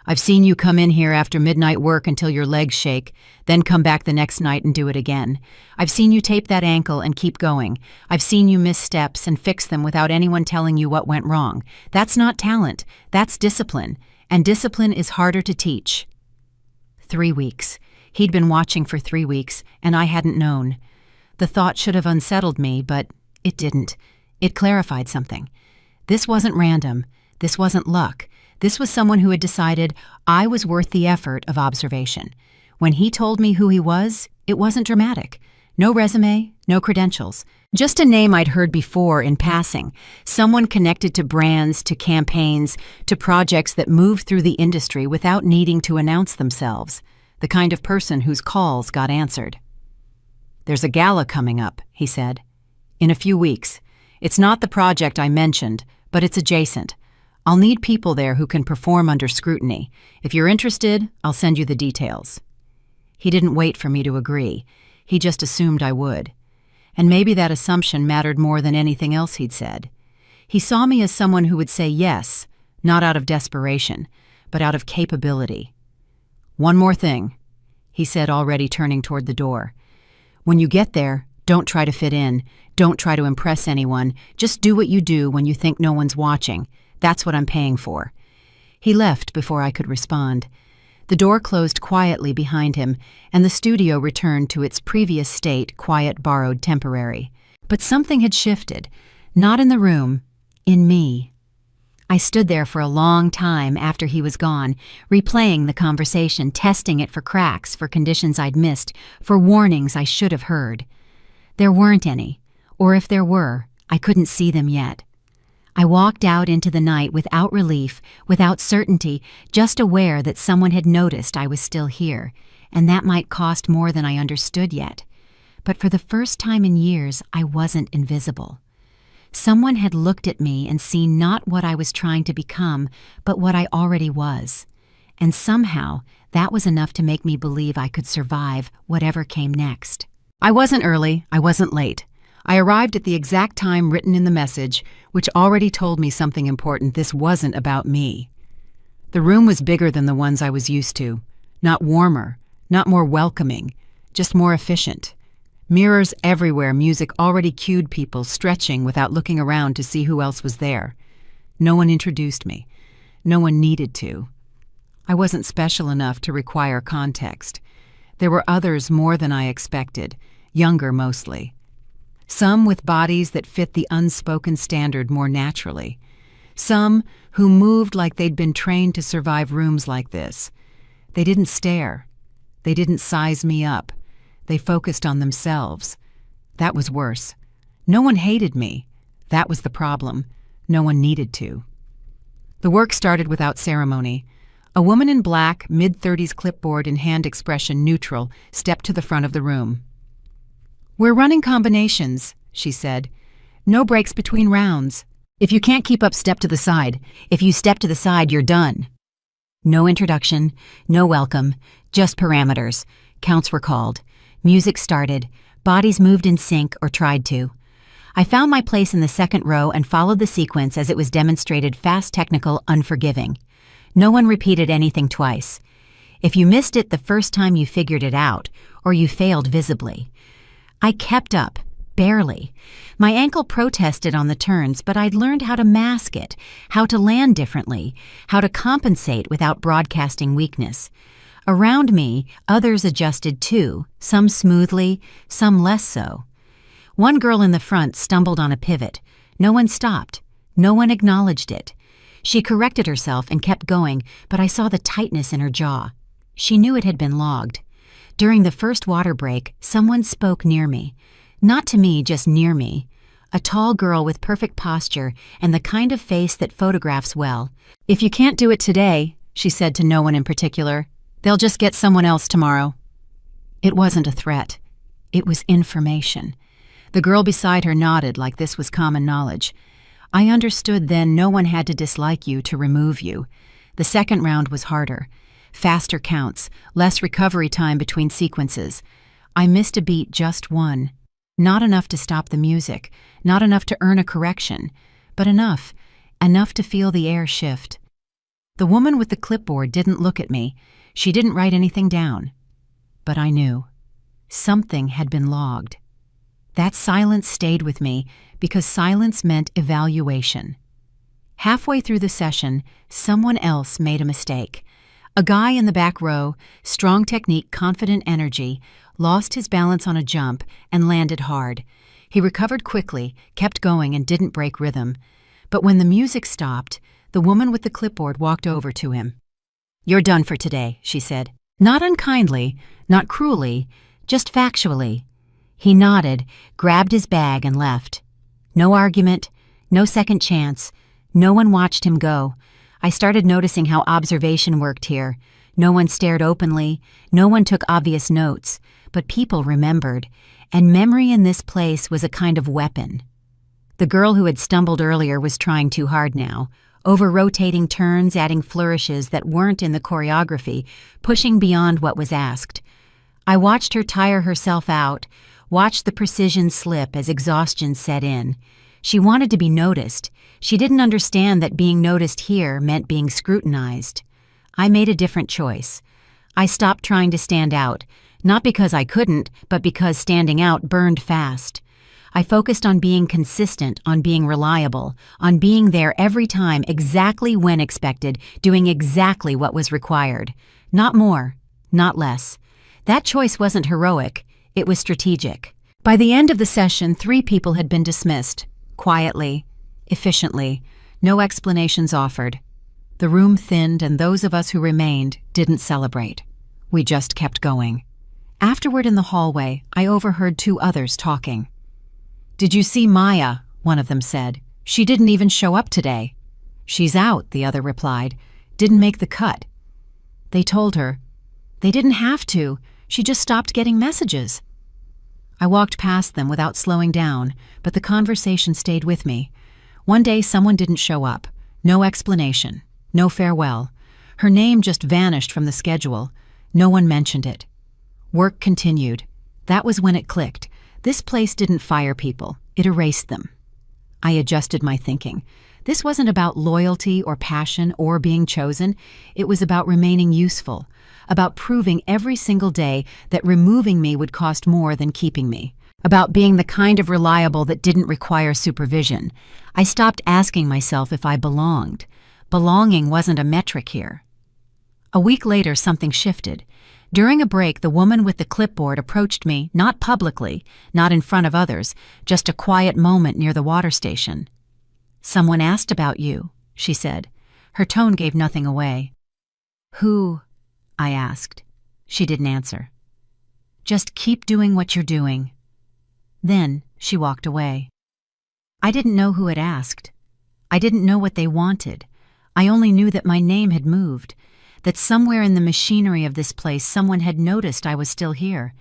"I've seen you come in here after midnight work until your legs shake, then come back the next night and do it again. I've seen you tape that ankle and keep going. I've seen you miss steps and fix them without anyone telling you what went wrong. That's not talent, that's discipline, and discipline is harder to teach." 3 weeks. He'd been watching for 3 weeks, and I hadn't known. The thought should have unsettled me, but it didn't. It clarified something. This wasn't random. This wasn't luck. This was someone who had decided I was worth the effort of observation. When he told me who he was, it wasn't dramatic. No resume, no credentials. Just a name I'd heard before in passing. Someone connected to brands, to campaigns, to projects that moved through the industry without needing to announce themselves. The kind of person whose calls got answered. "There's a gala coming up," he said. "In a few weeks. It's not the project I mentioned, but it's adjacent. I'll need people there who can perform under scrutiny. If you're interested, I'll send you the details." He didn't wait for me to agree. He just assumed I would. And maybe that assumption mattered more than anything else he'd said. He saw me as someone who would say yes, not out of desperation, but out of capability. "One more thing," he said, already turning toward the door. "When you get there, don't try to fit in. Don't try to impress anyone. Just do what you do when you think no one's watching. That's what I'm paying for." He left before I could respond. The door closed quietly behind him, and the studio returned to its previous state, quiet, borrowed, temporary. But something had shifted, not in the room, in me. I stood there for a long time after he was gone, replaying the conversation, testing it for cracks, for conditions I'd missed, for warnings I should have heard. There weren't any, or if there were, I couldn't see them yet. I walked out into the night without relief, without certainty, just aware that someone had noticed I was still here, and that might cost more than I understood yet. But for the first time in years, I wasn't invisible. Someone had looked at me and seen not what I was trying to become, but what I already was. And somehow, that was enough to make me believe I could survive whatever came next. I wasn't early, I wasn't late. I arrived at the exact time written in the message, which already told me something important. This wasn't about me. The room was bigger than the ones I was used to. Not warmer, not more welcoming, just more efficient. Mirrors everywhere, music already cued people, stretching without looking around to see who else was there. No one introduced me. No one needed to. I wasn't special enough to require context. There were others more than I expected, younger mostly. Some with bodies that fit the unspoken standard more naturally. Some who moved like they'd been trained to survive rooms like this. They didn't stare. They didn't size me up. They focused on themselves. That was worse. No one hated me. That was the problem. No one needed to. The work started without ceremony. A woman in black, mid-30s, clipboard and hand expression neutral, stepped to the front of the room. "We're running combinations," she said. "No breaks between rounds. If you can't keep up, step to the side. If you step to the side, you're done." No introduction, no welcome, just parameters. Counts were called. Music started. Bodies moved in sync, or tried to. I found my place in the second row and followed the sequence as it was demonstrated, fast, technical, unforgiving. No one repeated anything twice. If you missed it the first time, you figured it out, or you failed visibly. I kept up, barely. My ankle protested on the turns, but I'd learned how to mask it, how to land differently, how to compensate without broadcasting weakness. Around me, others adjusted too, some smoothly, some less so. One girl in the front stumbled on a pivot. No one stopped. No one acknowledged it. She corrected herself and kept going, but I saw the tightness in her jaw. She knew it had been logged. During the first water break, someone spoke near me. Not to me, just near me. A tall girl with perfect posture and the kind of face that photographs well. "If you can't do it today," she said to no one in particular, "they'll just get someone else tomorrow." It wasn't a threat. It was information. The girl beside her nodded like this was common knowledge. I understood then no one had to dislike you to remove you. The second round was harder. Faster counts, less recovery time between sequences. I missed a beat, just one. Not enough to stop the music, not enough to earn a correction, but enough to feel the air shift. The woman with the clipboard didn't look at me. She didn't write anything down. But I knew. Something had been logged. That silence stayed with me because silence meant evaluation. Halfway through the session, someone else made a mistake. A guy in the back row, strong technique, confident energy, lost his balance on a jump and landed hard. He recovered quickly, kept going, and didn't break rhythm. But when the music stopped, the woman with the clipboard walked over to him. "You're done for today," she said. Not unkindly, not cruelly, just factually. He nodded, grabbed his bag, and left. No argument, no second chance. No one watched him go. I started noticing how observation worked here. No one stared openly, no one took obvious notes, but people remembered, and memory in this place was a kind of weapon. The girl who had stumbled earlier was trying too hard now, over-rotating turns, adding flourishes that weren't in the choreography, pushing beyond what was asked. I watched her tire herself out, watched the precision slip as exhaustion set in. She wanted to be noticed. She didn't understand that being noticed here meant being scrutinized. I made a different choice. I stopped trying to stand out, not because I couldn't, but because standing out burned fast. I focused on being consistent, on being reliable, on being there every time, exactly when expected, doing exactly what was required. Not more, not less. That choice wasn't heroic, it was strategic. By the end of the session, 3 people had been dismissed, quietly, efficiently, no explanations offered. The room thinned, and those of us who remained didn't celebrate. We just kept going. Afterward in the hallway, I overheard 2 others talking. "Did you see Maya?" one of them said. "She didn't even show up today." "She's out," the other replied. "Didn't make the cut." They told her. They didn't have to. She just stopped getting messages. I walked past them without slowing down, but the conversation stayed with me. One day someone didn't show up. No explanation. No farewell. Her name just vanished from the schedule. No one mentioned it. Work continued. That was when it clicked. This place didn't fire people. It erased them. I adjusted my thinking. This wasn't about loyalty or passion or being chosen. It was about remaining useful, about proving every single day that removing me would cost more than keeping me, about being the kind of reliable that didn't require supervision. I stopped asking myself if I belonged. Belonging wasn't a metric here. A week later, something shifted. During a break, the woman with the clipboard approached me, not publicly, not in front of others, just a quiet moment near the water station. "Someone asked about you," she said. Her tone gave nothing away. "Who?" I asked. She didn't answer. "Just keep doing what you're doing." Then she walked away. I didn't know who had asked. I didn't know what they wanted. I only knew that my name had moved, that somewhere in the machinery of this place someone had noticed I was still here,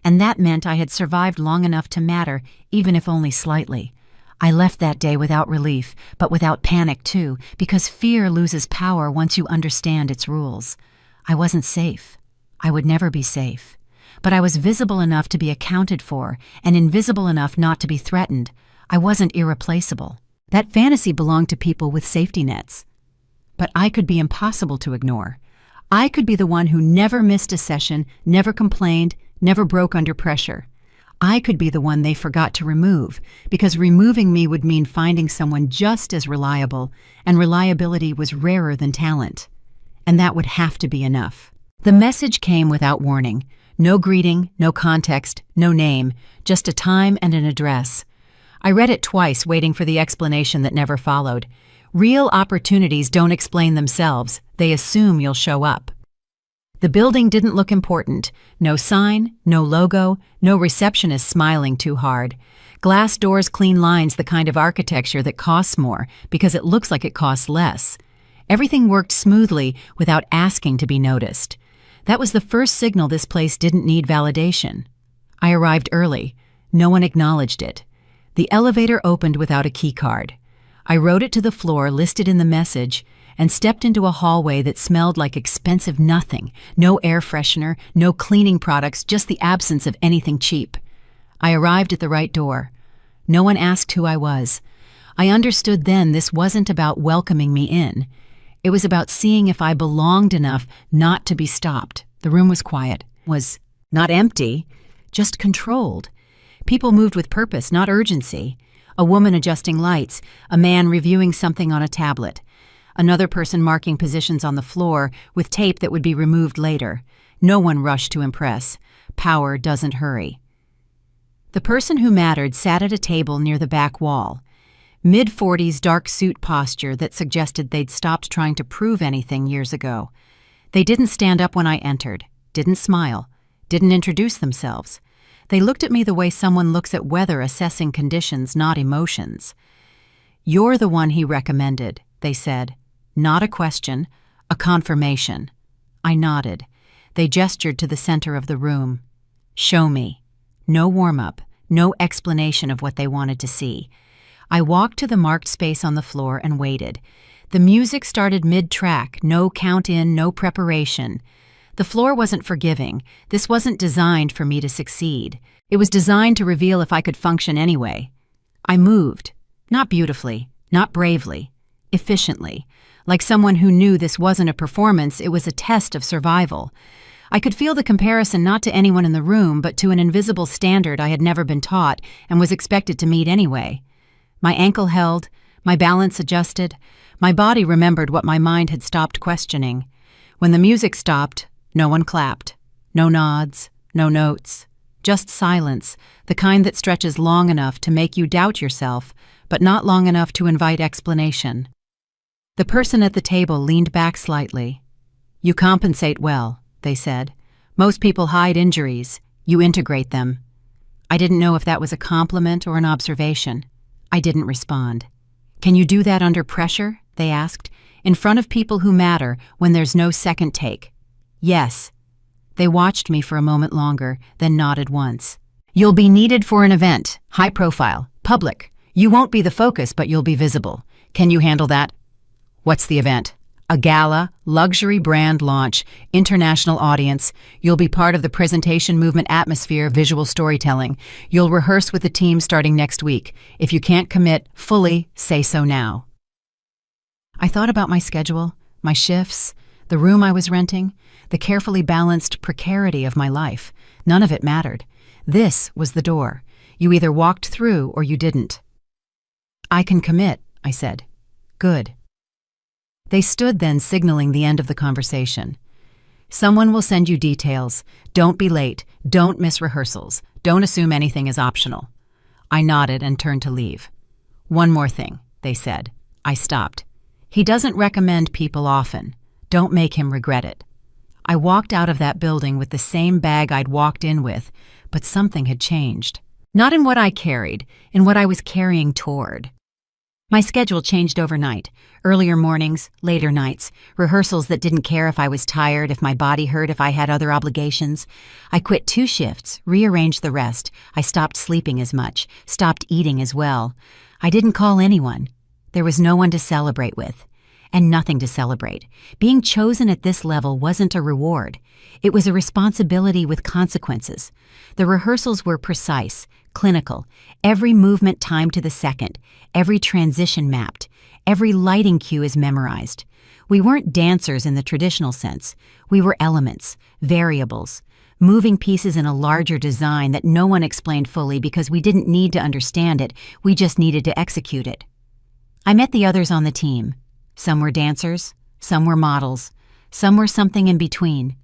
and that meant I had survived long enough to matter, even if only slightly. I left that day without relief, but without panic too, because fear loses power once you understand its rules. I wasn't safe. I would never be safe. But I was visible enough to be accounted for, and invisible enough not to be threatened. I wasn't irreplaceable. That fantasy belonged to people with safety nets. But I could be impossible to ignore. I could be the one who never missed a session, never complained, never broke under pressure. I could be the one they forgot to remove, because removing me would mean finding someone just as reliable, and reliability was rarer than talent. And that would have to be enough. The message came without warning. No greeting, no context, no name, just a time and an address. I read it twice, waiting for the explanation that never followed. Real opportunities don't explain themselves. They assume you'll show up. The building didn't look important. No sign, no logo, no receptionist smiling too hard. Glass doors, clean lines, the kind of architecture that costs more because it looks like it costs less. Everything worked smoothly without asking to be noticed. That was the first signal this place didn't need validation. I arrived early. No one acknowledged it. The elevator opened without a key card. I rode it to the floor listed in the message and stepped into a hallway that smelled like expensive nothing. No air freshener, no cleaning products, just the absence of anything cheap. I arrived at the right door. No one asked who I was. I understood then this wasn't about welcoming me in. It was about seeing if I belonged enough not to be stopped. The room was quiet, was not empty, just controlled. People moved with purpose, not urgency. A woman adjusting lights, a man reviewing something on a tablet, another person marking positions on the floor with tape that would be removed later. No one rushed to impress. Power doesn't hurry. The person who mattered sat at a table near the back wall. Mid-40s dark suit posture that suggested they'd stopped trying to prove anything years ago. They didn't stand up when I entered, didn't smile, didn't introduce themselves. They looked at me the way someone looks at weather, assessing conditions, not emotions. "You're the one he recommended," they said. Not a question, a confirmation. I nodded. They gestured to the center of the room. "Show me." No warm-up, no explanation of what they wanted to see. I walked to the marked space on the floor and waited. The music started mid-track, no count-in, no preparation. The floor wasn't forgiving. This wasn't designed for me to succeed. It was designed to reveal if I could function anyway. I moved. Not beautifully, not bravely, efficiently. Like someone who knew this wasn't a performance, it was a test of survival. I could feel the comparison not to anyone in the room, but to an invisible standard I had never been taught and was expected to meet anyway. My ankle held, my balance adjusted, my body remembered what my mind had stopped questioning. When the music stopped, no one clapped. No nods, no notes. Just silence, the kind that stretches long enough to make you doubt yourself, but not long enough to invite explanation. The person at the table leaned back slightly. "You compensate well," they said. "Most people hide injuries. You integrate them." I didn't know if that was a compliment or an observation. I didn't respond. "Can you do that under pressure?" they asked. "In front of people who matter, when there's no second take?" "Yes." They watched me for a moment longer, then nodded once. "You'll be needed for an event, high profile, public. You won't be the focus, but you'll be visible. Can you handle that?" "What's the event?" "A gala, luxury brand launch, international audience. You'll be part of the presentation movement atmosphere, visual storytelling. You'll rehearse with the team starting next week. If you can't commit fully, say so now." I thought about my schedule, my shifts, the room I was renting, the carefully balanced precarity of my life. None of it mattered. This was the door. You either walked through or you didn't. "I can commit," I said. "Good." They stood then, signaling the end of the conversation. "Someone will send you details. Don't be late. Don't miss rehearsals. Don't assume anything is optional." I nodded and turned to leave. "One more thing," they said. I stopped. "He doesn't recommend people often. Don't make him regret it." I walked out of that building with the same bag I'd walked in with, but something had changed. Not in what I carried, in what I was carrying toward. My schedule changed overnight. Earlier mornings, later nights, rehearsals that didn't care if I was tired, if my body hurt, if I had other obligations. I quit 2 shifts, rearranged the rest. I stopped sleeping as much, stopped eating as well. I didn't call anyone. There was no one to celebrate with. And nothing to celebrate. Being chosen at this level wasn't a reward. It was a responsibility with consequences. The rehearsals were precise, clinical, every movement timed to the second, every transition mapped, every lighting cue is memorized. We weren't dancers in the traditional sense. We were elements, variables, moving pieces in a larger design that no one explained fully because we didn't need to understand it, we just needed to execute it. I met the others on the team. Some were dancers, some were models, some were something in between.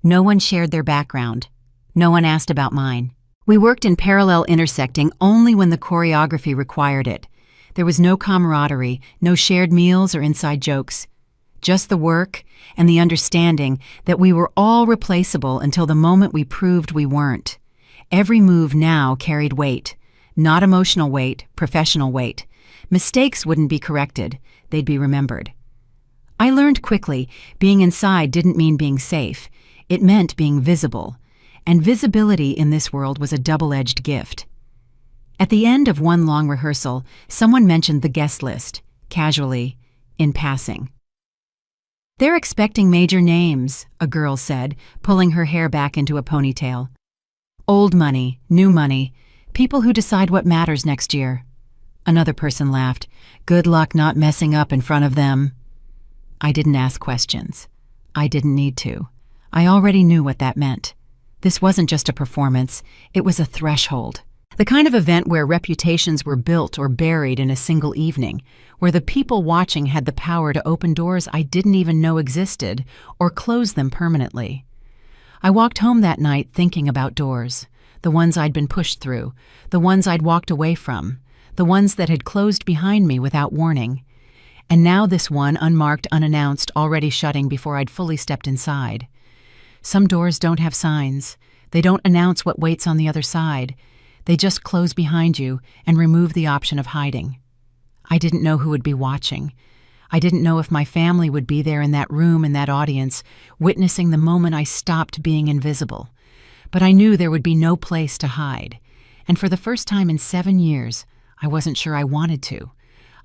No one shared their background. No one asked about mine. We worked in parallel intersecting only when the choreography required it. There was no camaraderie, no shared meals or inside jokes. Just the work and the understanding that we were all replaceable until the moment we proved we weren't. Every move now carried weight. Not emotional weight, professional weight. Mistakes wouldn't be corrected. They'd be remembered. I learned quickly, being inside didn't mean being safe. It meant being visible. And visibility in this world was a double-edged gift. At the end of one long rehearsal, someone mentioned the guest list, casually, in passing. "They're expecting major names," a girl said, pulling her hair back into a ponytail. "Old money, new money, people who decide what matters next year." Another person laughed. "Good luck not messing up in front of them." I didn't ask questions. I didn't need to. I already knew what that meant. This wasn't just a performance, it was a threshold. The kind of event where reputations were built or buried in a single evening, where the people watching had the power to open doors I didn't even know existed or close them permanently. I walked home that night thinking about doors, the ones I'd been pushed through, the ones I'd walked away from, the ones that had closed behind me without warning. And now this one, unmarked, unannounced, already shutting before I'd fully stepped inside. Some doors don't have signs. They don't announce what waits on the other side. They just close behind you and remove the option of hiding. I didn't know who would be watching. I didn't know if my family would be there in that room, in that audience, witnessing the moment I stopped being invisible. But I knew there would be no place to hide. And for the first time in 7 years, I wasn't sure I wanted to.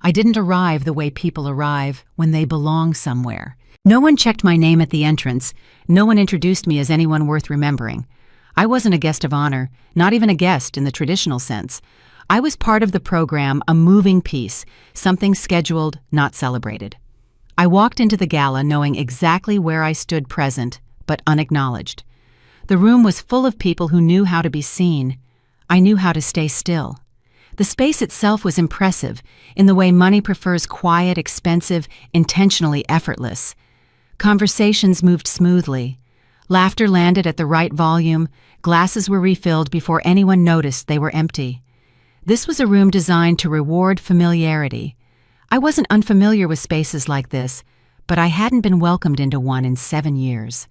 I didn't arrive the way people arrive when they belong somewhere. No one checked my name at the entrance. No one introduced me as anyone worth remembering. I wasn't a guest of honor, not even a guest in the traditional sense. I was part of the program, a moving piece, something scheduled, not celebrated. I walked into the gala knowing exactly where I stood present, but unacknowledged. The room was full of people who knew how to be seen. I knew how to stay still. The space itself was impressive, in the way money prefers quiet, expensive, intentionally effortless. Conversations moved smoothly. Laughter landed at the right volume. Glasses were refilled before anyone noticed they were empty. This was a room designed to reward familiarity. I wasn't unfamiliar with spaces like this, but I hadn't been welcomed into one in 7 years.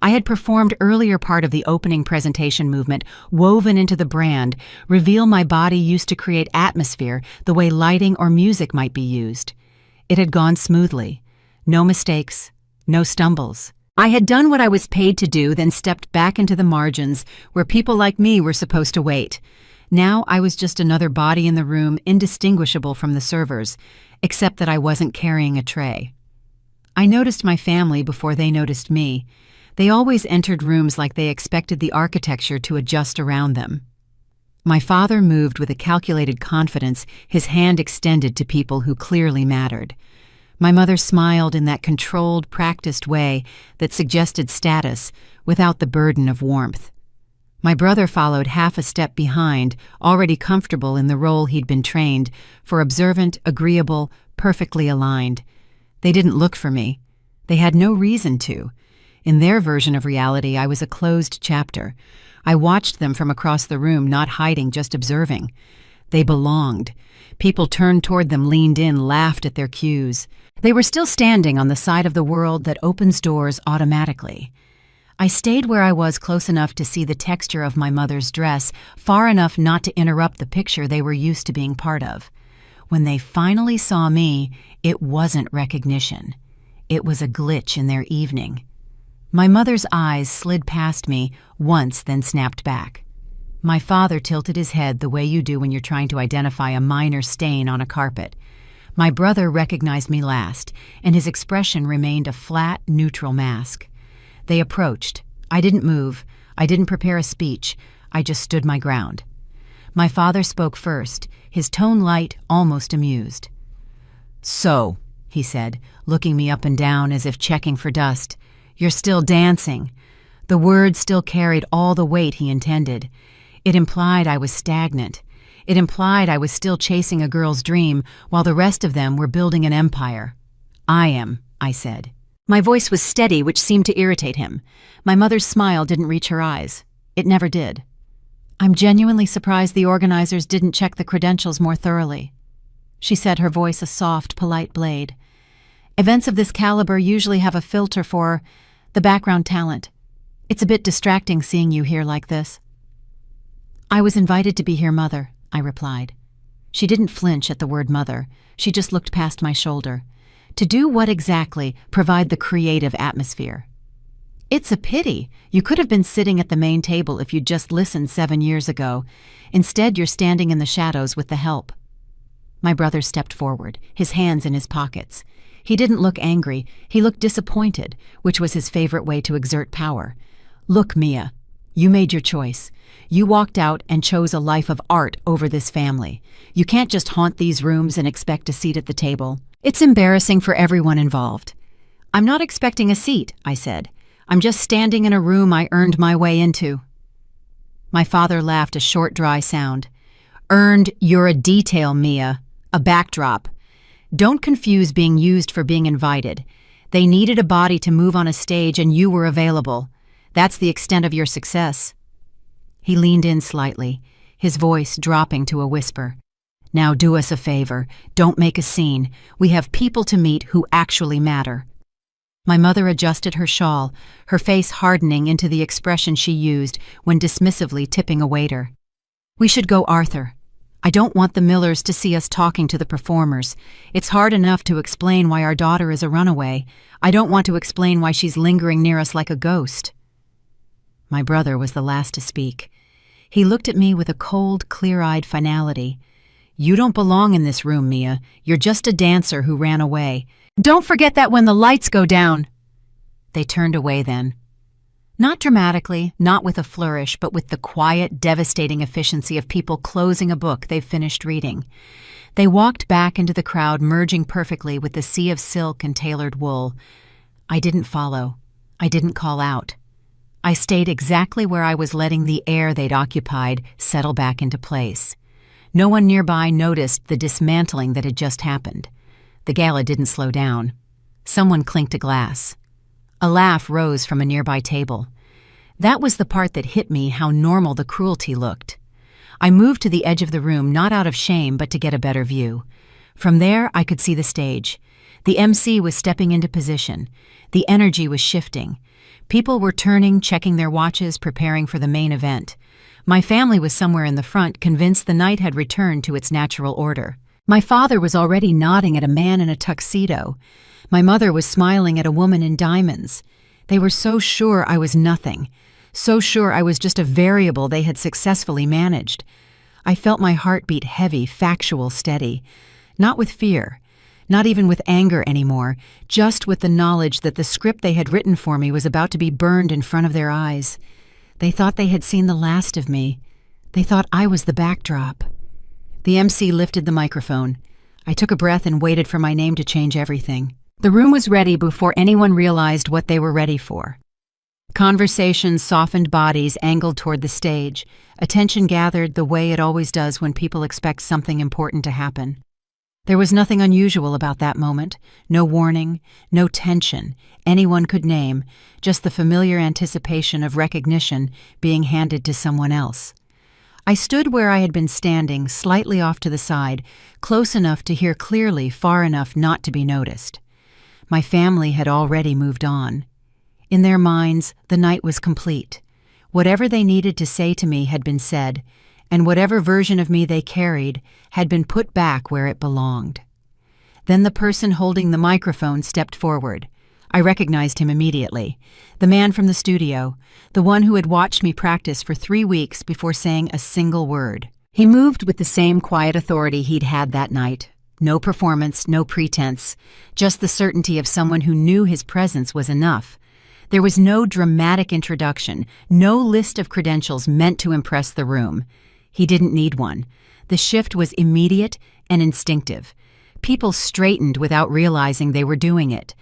I had performed earlier part of the opening presentation movement, woven into the brand, reveal my body used to create atmosphere the way lighting or music might be used. It had gone smoothly. No mistakes, no stumbles. I had done what I was paid to do, then stepped back into the margins where people like me were supposed to wait. Now I was just another body in the room, indistinguishable from the servers, except that I wasn't carrying a tray. I noticed my family before they noticed me. They always entered rooms like they expected the architecture to adjust around them. My father moved with a calculated confidence, his hand extended to people who clearly mattered. My mother smiled in that controlled, practiced way that suggested status without the burden of warmth. My brother followed half a step behind, already comfortable in the role he'd been trained for, observant, agreeable, perfectly aligned. They didn't look for me. They had no reason to. In their version of reality, I was a closed chapter. I watched them from across the room, not hiding, just observing. They belonged. People turned toward them, leaned in, laughed at their cues. They were still standing on the side of the world that opens doors automatically. I stayed where I was, close enough to see the texture of my mother's dress, far enough not to interrupt the picture they were used to being part of. When they finally saw me, it wasn't recognition. It was a glitch in their evening. My mother's eyes slid past me once, then snapped back. My father tilted his head the way you do when you're trying to identify a minor stain on a carpet. My brother recognized me last, and his expression remained a flat, neutral mask. They approached. I didn't move. I didn't prepare a speech. I just stood my ground. My father spoke first, his tone light, almost amused. "So," he said, looking me up and down as if checking for dust, "you're still dancing." The words still carried all the weight he intended. It implied I was stagnant. It implied I was still chasing a girl's dream while the rest of them were building an empire. "I am," I said. My voice was steady, which seemed to irritate him. My mother's smile didn't reach her eyes. It never did. "I'm genuinely surprised the organizers didn't check the credentials more thoroughly," she said, her voice a soft, polite blade. "Events of this caliber usually have a filter for the background talent. It's a bit distracting seeing you here like this." "I was invited to be here, Mother," I replied. She didn't flinch at the word mother. She just looked past my shoulder. To do what exactly? Provide the creative atmosphere. "It's a pity. You could have been sitting at the main table if you'd just listened 7 years ago. Instead, you're standing in the shadows with the help." My brother stepped forward, his hands in his pockets. He didn't look angry. He looked disappointed, which was his favorite way to exert power. "Look, Mia, you made your choice. You walked out and chose a life of art over this family. You can't just haunt these rooms and expect a seat at the table. It's embarrassing for everyone involved." "I'm not expecting a seat," I said. "I'm just standing in a room I earned my way into." My father laughed, a short, dry sound. "Earned, you're a detail, Mia. A backdrop. Don't confuse being used for being invited. They needed a body to move on a stage and you were available. That's the extent of your success." He leaned in slightly, his voice dropping to a whisper. "Now do us a favor. Don't make a scene. We have people to meet who actually matter." My mother adjusted her shawl, her face hardening into the expression she used when dismissively tipping a waiter. "We should go, Arthur. I don't want the Millers to see us talking to the performers. It's hard enough to explain why our daughter is a runaway. I don't want to explain why she's lingering near us like a ghost." My brother was the last to speak. He looked at me with a cold, clear-eyed finality. "You don't belong in this room, Mia. You're just a dancer who ran away. Don't forget that when the lights go down." They turned away then. Not dramatically, not with a flourish, but with the quiet, devastating efficiency of people closing a book they've finished reading. They walked back into the crowd, merging perfectly with the sea of silk and tailored wool. I didn't follow. I didn't call out. I stayed exactly where I was, letting the air they'd occupied settle back into place. No one nearby noticed the dismantling that had just happened. The gala didn't slow down. Someone clinked a glass. A laugh rose from a nearby table. That was the part that hit me, how normal the cruelty looked. I moved to the edge of the room, not out of shame, but to get a better view. From there, I could see the stage. The MC was stepping into position. The energy was shifting. People were turning, checking their watches, preparing for the main event. My family was somewhere in the front, convinced the night had returned to its natural order. My father was already nodding at a man in a tuxedo. My mother was smiling at a woman in diamonds. They were so sure I was nothing, so sure I was just a variable they had successfully managed. I felt my heart beat heavy, factual, steady. Not with fear, not even with anger anymore, just with the knowledge that the script they had written for me was about to be burned in front of their eyes. They thought they had seen the last of me. They thought I was the backdrop. The MC lifted the microphone. I took a breath and waited for my name to change everything. The room was ready before anyone realized what they were ready for. Conversations, softened bodies angled toward the stage. Attention gathered the way it always does when people expect something important to happen. There was nothing unusual about that moment. No warning, no tension anyone could name, just the familiar anticipation of recognition being handed to someone else. I stood where I had been standing, slightly off to the side, close enough to hear clearly, far enough not to be noticed. My family had already moved on. In their minds, the night was complete. Whatever they needed to say to me had been said, and whatever version of me they carried had been put back where it belonged. Then the person holding the microphone stepped forward. I recognized him immediately. The man from the studio, the one who had watched me practice for 3 weeks before saying a single word. He moved with the same quiet authority he'd had that night. No performance, no pretense, just the certainty of someone who knew his presence was enough. There was no dramatic introduction, no list of credentials meant to impress the room. He didn't need one. The shift was immediate and instinctive. People straightened without realizing they were doing it.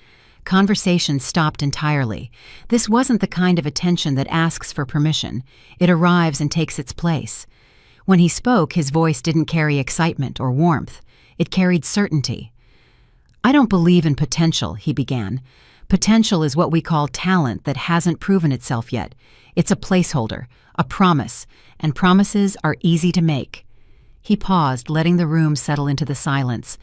Conversation stopped entirely. This wasn't the kind of attention that asks for permission. It arrives and takes its place. When he spoke, his voice didn't carry excitement or warmth. It carried certainty. "I don't believe in potential," he began. "Potential is what we call talent that hasn't proven itself yet. It's a placeholder, a promise, and promises are easy to make." He paused, letting the room settle into the silence.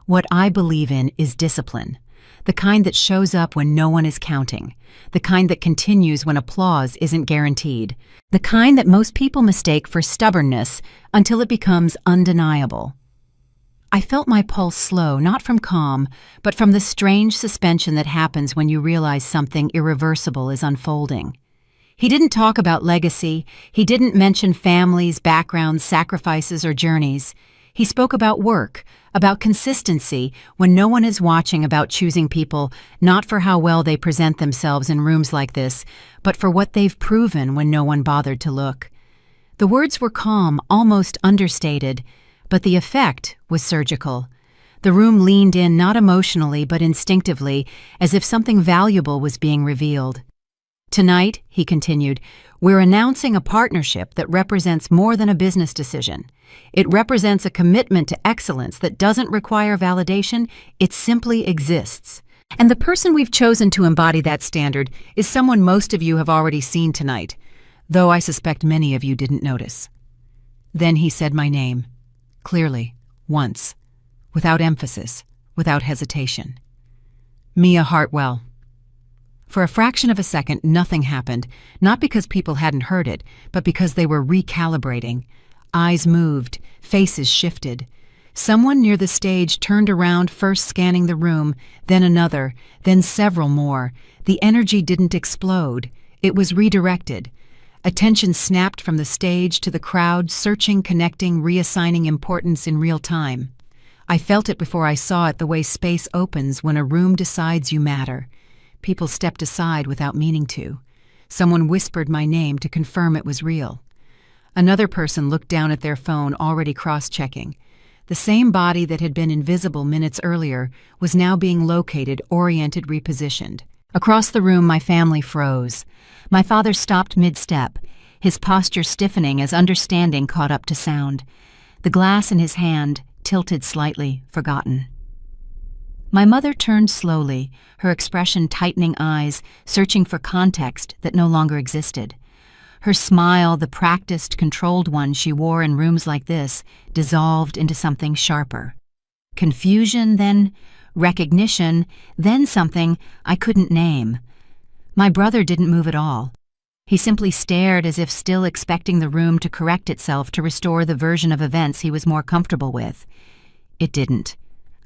"What I believe in is discipline. The kind that shows up when no one is counting. The kind that continues when applause isn't guaranteed. The kind that most people mistake for stubbornness until it becomes undeniable." I felt my pulse slow, not from calm, but from the strange suspension that happens when you realize something irreversible is unfolding. He didn't talk about legacy. He didn't mention families, backgrounds, sacrifices, or journeys. He spoke about work, about consistency when no one is watching, about choosing people not for how well they present themselves in rooms like this, but for what they've proven when no one bothered to look. The words were calm, almost understated, but the effect was surgical. The room leaned in, not emotionally but instinctively, as if something valuable was being revealed. "Tonight," he continued, "we're announcing a partnership that represents more than a business decision. It represents a commitment to excellence that doesn't require validation, it simply exists. And the person we've chosen to embody that standard is someone most of you have already seen tonight, though I suspect many of you didn't notice." Then he said my name. Clearly, once, without emphasis, without hesitation. "Mia Hartwell." For a fraction of a second, nothing happened, not because people hadn't heard it, but because they were recalibrating. Eyes moved, faces shifted. Someone near the stage turned around, first scanning the room, then another, then several more. The energy didn't explode. It was redirected. Attention snapped from the stage to the crowd, searching, connecting, reassigning importance in real time. I felt it before I saw it, the way space opens when a room decides you matter. People stepped aside without meaning to. Someone whispered my name to confirm it was real. Another person looked down at their phone, already cross-checking. The same body that had been invisible minutes earlier was now being located, oriented, repositioned. Across the room, my family froze. My father stopped mid-step, his posture stiffening as understanding caught up to sound. The glass in his hand tilted slightly, forgotten. My mother turned slowly, her expression tightening eyes, searching for context that no longer existed. Her smile, the practiced, controlled one she wore in rooms like this, dissolved into something sharper. Confusion, then recognition, then something I couldn't name. My brother didn't move at all. He simply stared, as if still expecting the room to correct itself to restore the version of events he was more comfortable with. It didn't.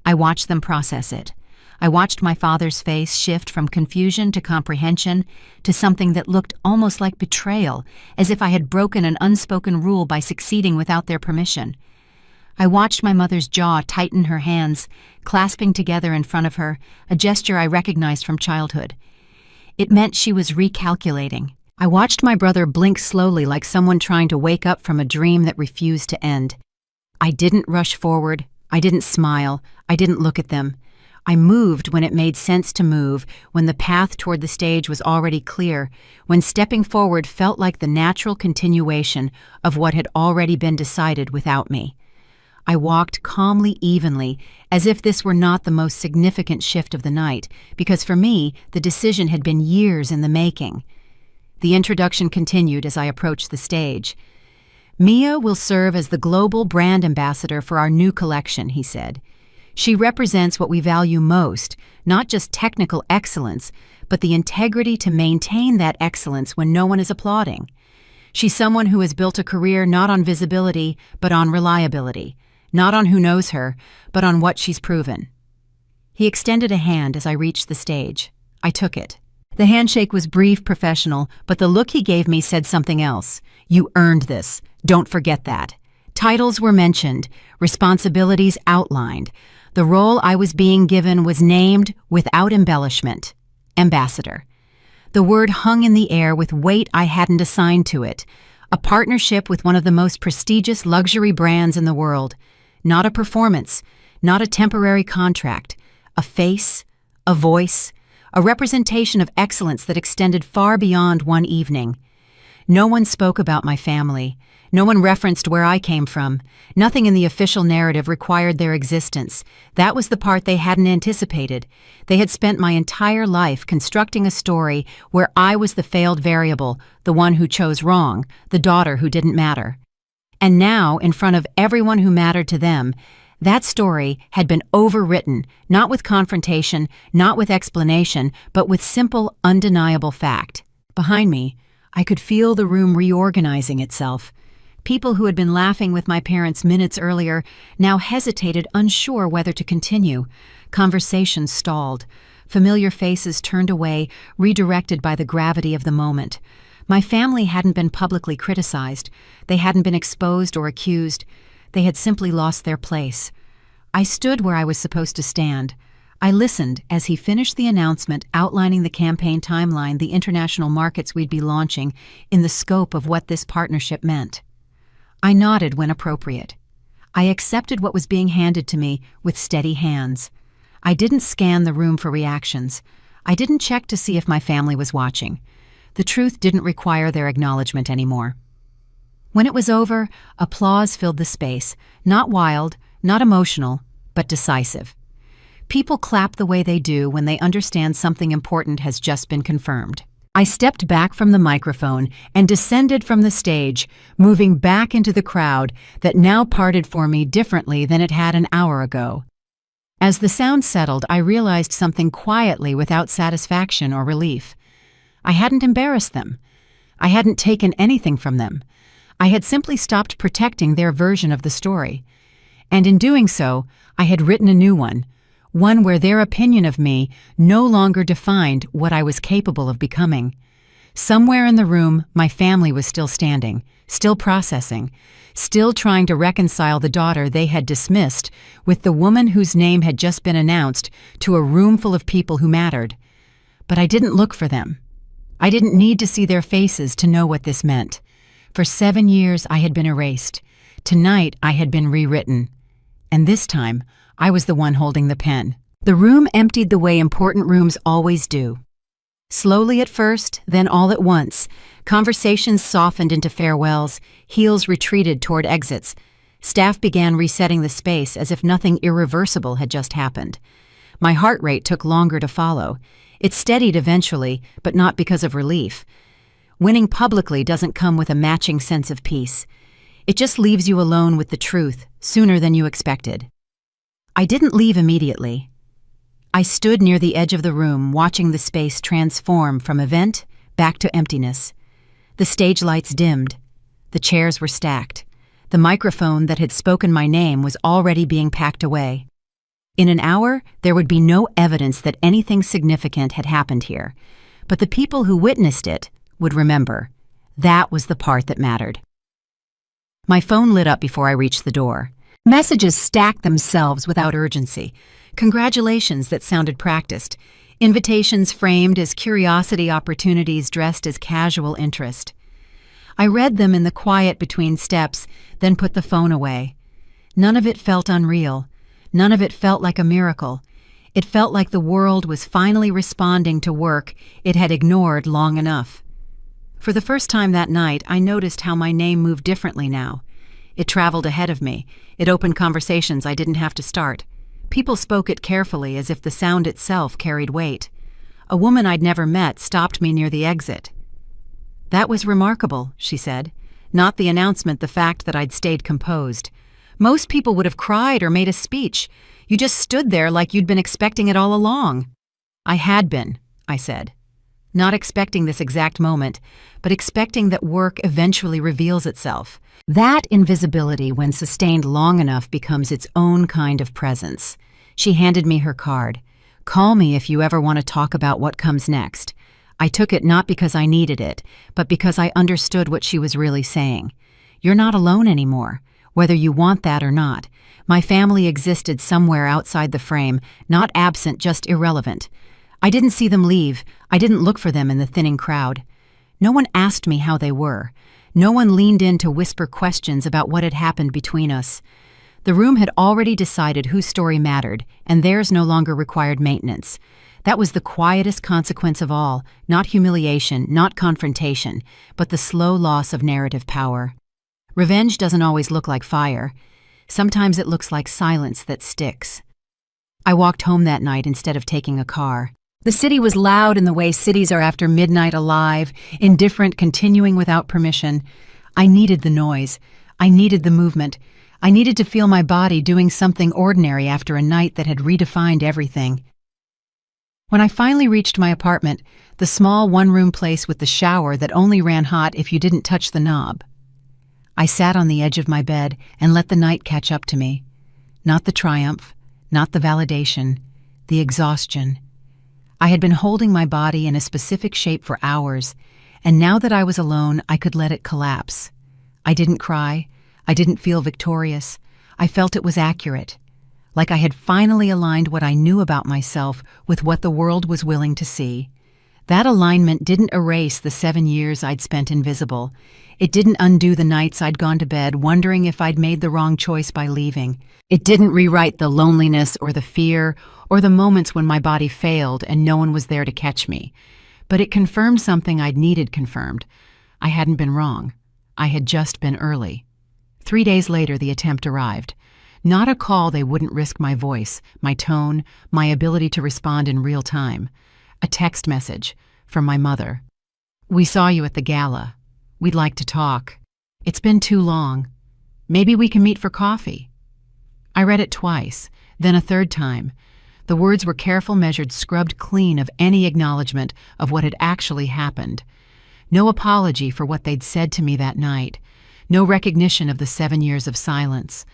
I watched them process it. I watched my father's face shift from confusion to comprehension to something that looked almost like betrayal, as if I had broken an unspoken rule by succeeding without their permission. I watched my mother's jaw tighten, her hands clasping together in front of her, a gesture I recognized from childhood. It meant she was recalculating. I watched my brother blink slowly, like someone trying to wake up from a dream that refused to end. I didn't rush forward. I didn't smile. I didn't look at them. I moved when it made sense to move, when the path toward the stage was already clear, when stepping forward felt like the natural continuation of what had already been decided without me. I walked calmly, evenly, as if this were not the most significant shift of the night, because for me, the decision had been years in the making. The introduction continued as I approached the stage. "Mia will serve as the global brand ambassador for our new collection," he said. "She represents what we value most, not just technical excellence, but the integrity to maintain that excellence when no one is applauding. She's someone who has built a career not on visibility, but on reliability, not on who knows her, but on what she's proven." He extended a hand as I reached the stage. I took it. The handshake was brief, professional, but the look he gave me said something else. "You earned this. Don't forget that." Titles were mentioned, responsibilities outlined. The role I was being given was named without embellishment: ambassador. The word hung in the air with weight I hadn't assigned to it. A partnership with one of the most prestigious luxury brands in the world. Not a performance, not a temporary contract. A face, a voice, a representation of excellence that extended far beyond one evening. No one spoke about my family. No one referenced where I came from. Nothing in the official narrative required their existence. That was the part they hadn't anticipated. They had spent my entire life constructing a story where I was the failed variable, the one who chose wrong, the daughter who didn't matter. And now, in front of everyone who mattered to them, that story had been overwritten, not with confrontation, not with explanation, but with simple, undeniable fact. Behind me, I could feel the room reorganizing itself. People who had been laughing with my parents minutes earlier now hesitated, unsure whether to continue. Conversations stalled. Familiar faces turned away, redirected by the gravity of the moment. My family hadn't been publicly criticized. They hadn't been exposed or accused. They had simply lost their place. I stood where I was supposed to stand. I listened as he finished the announcement outlining the campaign timeline, the international markets we'd be launching, in the scope of what this partnership meant. I nodded when appropriate. I accepted what was being handed to me with steady hands. I didn't scan the room for reactions. I didn't check to see if my family was watching. The truth didn't require their acknowledgement anymore. When it was over, applause filled the space, not wild, not emotional, but decisive. People clap the way they do when they understand something important has just been confirmed. I stepped back from the microphone and descended from the stage, moving back into the crowd that now parted for me differently than it had an hour ago. As the sound settled, I realized something quietly without satisfaction or relief. I hadn't embarrassed them. I hadn't taken anything from them. I had simply stopped protecting their version of the story. And in doing so, I had written a new one where their opinion of me no longer defined what I was capable of becoming. Somewhere in the room, my family was still standing, still processing, still trying to reconcile the daughter they had dismissed with the woman whose name had just been announced to a room full of people who mattered. But I didn't look for them. I didn't need to see their faces to know what this meant. For 7 years, I had been erased. Tonight, I had been rewritten. And this time, I was the one holding the pen. The room emptied the way important rooms always do. Slowly at first, then all at once, conversations softened into farewells, heels retreated toward exits. Staff began resetting the space as if nothing irreversible had just happened. My heart rate took longer to follow. It steadied eventually, but not because of relief. Winning publicly doesn't come with a matching sense of peace. It just leaves you alone with the truth, sooner than you expected. I didn't leave immediately. I stood near the edge of the room, watching the space transform from event back to emptiness. The stage lights dimmed. The chairs were stacked. The microphone that had spoken my name was already being packed away. In an hour, there would be no evidence that anything significant had happened here. But the people who witnessed it would remember. That was the part that mattered. My phone lit up before I reached the door. Messages stacked themselves without urgency. Congratulations that sounded practiced. Invitations framed as curiosity opportunities dressed as casual interest. I read them in the quiet between steps, then put the phone away. None of it felt unreal. None of it felt like a miracle. It felt like the world was finally responding to work it had ignored long enough. For the first time that night, I noticed how my name moved differently now. It traveled ahead of me. It opened conversations I didn't have to start. People spoke it carefully as if the sound itself carried weight. A woman I'd never met stopped me near the exit. "That was remarkable," she said. Not the announcement, the fact that I'd stayed composed. Most people would have cried or made a speech. You just stood there like you'd been expecting it all along. I had been, I said. Not expecting this exact moment, but expecting that work eventually reveals itself. That invisibility, when sustained long enough, becomes its own kind of presence. She handed me her card. "Call me if you ever want to talk about what comes next." I took it not because I needed it, but because I understood what she was really saying. You're not alone anymore, whether you want that or not. My family existed somewhere outside the frame, not absent, just irrelevant. I didn't see them leave. I didn't look for them in the thinning crowd. No one asked me how they were. No one leaned in to whisper questions about what had happened between us. The room had already decided whose story mattered, and theirs no longer required maintenance. That was the quietest consequence of all, not humiliation, not confrontation, but the slow loss of narrative power. Revenge doesn't always look like fire. Sometimes it looks like silence that sticks. I walked home that night instead of taking a car. The city was loud in the way cities are after midnight, alive, indifferent, continuing without permission. I needed the noise. I needed the movement. I needed to feel my body doing something ordinary after a night that had redefined everything. When I finally reached my apartment, the small one-room place with the shower that only ran hot if you didn't touch the knob, I sat on the edge of my bed and let the night catch up to me. Not the triumph, not the validation, the exhaustion. I had been holding my body in a specific shape for hours, and now that I was alone, I could let it collapse. I didn't cry. I didn't feel victorious. I felt it was accurate, like I had finally aligned what I knew about myself with what the world was willing to see. That alignment didn't erase the 7 years I'd spent invisible. It didn't undo the nights I'd gone to bed wondering if I'd made the wrong choice by leaving. It didn't rewrite the loneliness or the fear or the moments when my body failed and no one was there to catch me. But it confirmed something I'd needed confirmed. I hadn't been wrong. I had just been early. 3 days later, the attempt arrived. Not a call they wouldn't risk my voice, my tone, my ability to respond in real time. A text message from my mother. "We saw you at the gala. We'd like to talk. It's been too long. Maybe we can meet for coffee." I read it twice, then a third time. The words were careful, measured, scrubbed clean of any acknowledgement of what had actually happened. No apology for what they'd said to me that night. No recognition of the 7 years of silence.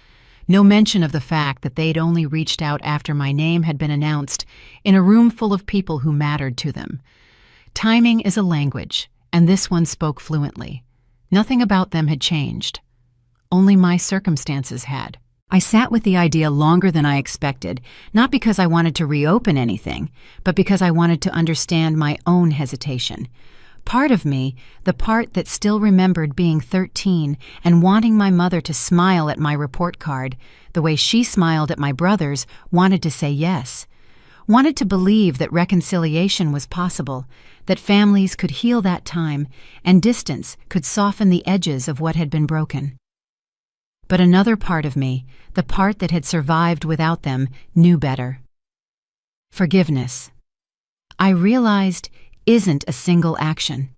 No mention of the fact that they'd only reached out after my name had been announced in a room full of people who mattered to them. Timing is a language, and this one spoke fluently. Nothing about them had changed. Only my circumstances had. I sat with the idea longer than I expected, not because I wanted to reopen anything, but because I wanted to understand my own hesitation. Part of me, the part that still remembered being 13 and wanting my mother to smile at my report card, the way she smiled at my brothers, wanted to say yes. Wanted to believe that reconciliation was possible, that families could heal that time, and distance could soften the edges of what had been broken. But another part of me, the part that had survived without them, knew better. Forgiveness, I realized, isn't a single action.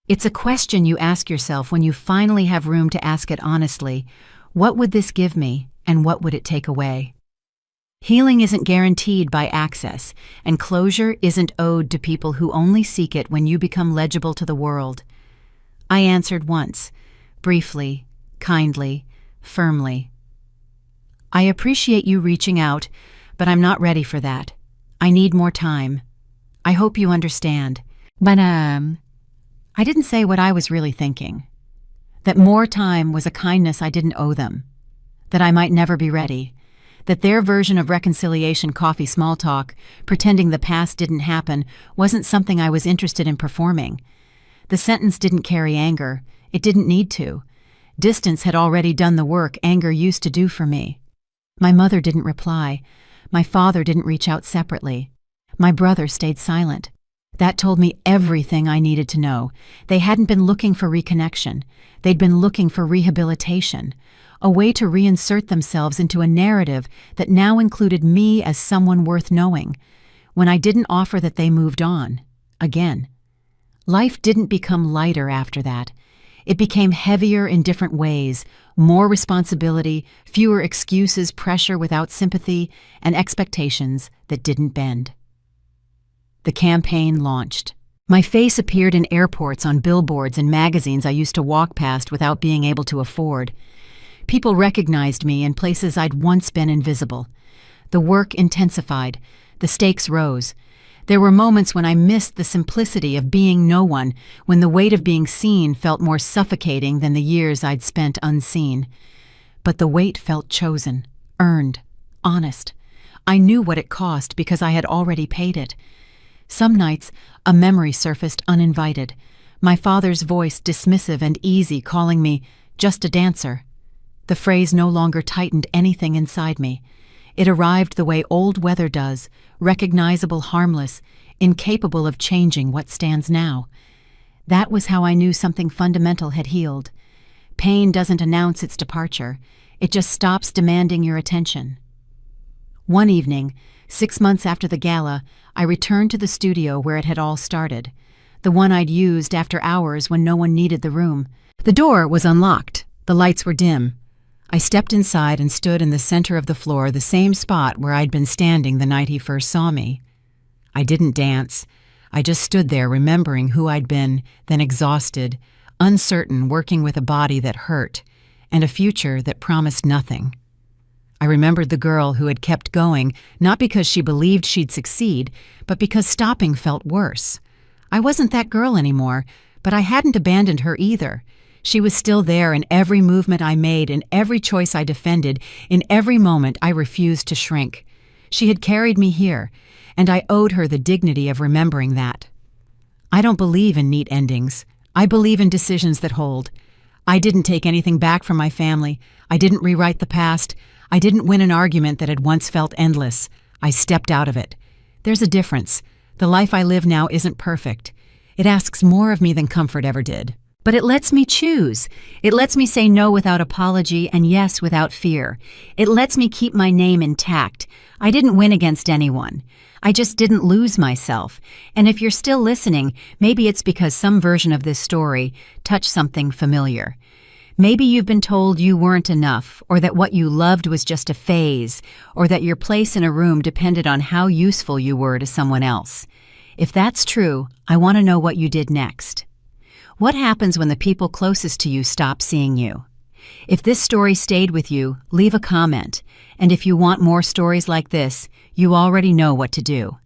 It's a question you ask yourself when you finally have room to ask it honestly. What would this give me, and what would it take away? Healing isn't guaranteed by access, and closure isn't owed to people who only seek it when you become legible to the world. I answered once, briefly, kindly, firmly. I appreciate you reaching out, but I'm not ready for that. I need more time. I hope you understand. But, I didn't say what I was really thinking. That more time was a kindness I didn't owe them. That I might never be ready. That their version of reconciliation coffee small talk, pretending the past didn't happen, wasn't something I was interested in performing. The sentence didn't carry anger. It didn't need to. Distance had already done the work anger used to do for me. My mother didn't reply. My father didn't reach out separately. My brother stayed silent. That told me everything I needed to know. They hadn't been looking for reconnection. They'd been looking for rehabilitation, a way to reinsert themselves into a narrative that now included me as someone worth knowing, when I didn't offer that they moved on. Again. Life didn't become lighter after that. It became heavier in different ways, more responsibility, fewer excuses, pressure without sympathy, and expectations that didn't bend. The campaign launched. My face appeared in airports, on billboards, and magazines I used to walk past without being able to afford. People recognized me in places I'd once been invisible. The work intensified. The stakes rose. There were moments when I missed the simplicity of being no one, when the weight of being seen felt more suffocating than the years I'd spent unseen. But the weight felt chosen, earned, honest. I knew what it cost because I had already paid it. Some nights, a memory surfaced uninvited. My father's voice dismissive and easy, calling me just a dancer. The phrase no longer tightened anything inside me. It arrived the way old weather does, recognizable, harmless, incapable of changing what stands now. That was how I knew something fundamental had healed. Pain doesn't announce its departure. It just stops demanding your attention. One evening, 6 months after the gala, I returned to the studio where it had all started, the one I'd used after hours when no one needed the room. The door was unlocked. The lights were dim. I stepped inside and stood in the center of the floor, the same spot where I'd been standing the night he first saw me. I didn't dance. I just stood there remembering who I'd been, then exhausted, uncertain, working with a body that hurt, and a future that promised nothing. I remembered the girl who had kept going, not because she believed she'd succeed, but because stopping felt worse. I wasn't that girl anymore, but I hadn't abandoned her either. She was still there in every movement I made, in every choice I defended, in every moment I refused to shrink. She had carried me here, and I owed her the dignity of remembering that. I don't believe in neat endings. I believe in decisions that hold. I didn't take anything back from my family. I didn't rewrite the past. I didn't win an argument that had once felt endless. I stepped out of it. There's a difference. The life I live now isn't perfect. It asks more of me than comfort ever did. But it lets me choose. It lets me say no without apology and yes without fear. It lets me keep my name intact. I didn't win against anyone. I just didn't lose myself. And if you're still listening, maybe it's because some version of this story touched something familiar. Maybe you've been told you weren't enough, or that what you loved was just a phase, or that your place in a room depended on how useful you were to someone else. If that's true, I want to know what you did next. What happens when the people closest to you stop seeing you? If this story stayed with you, leave a comment. And if you want more stories like this, you already know what to do.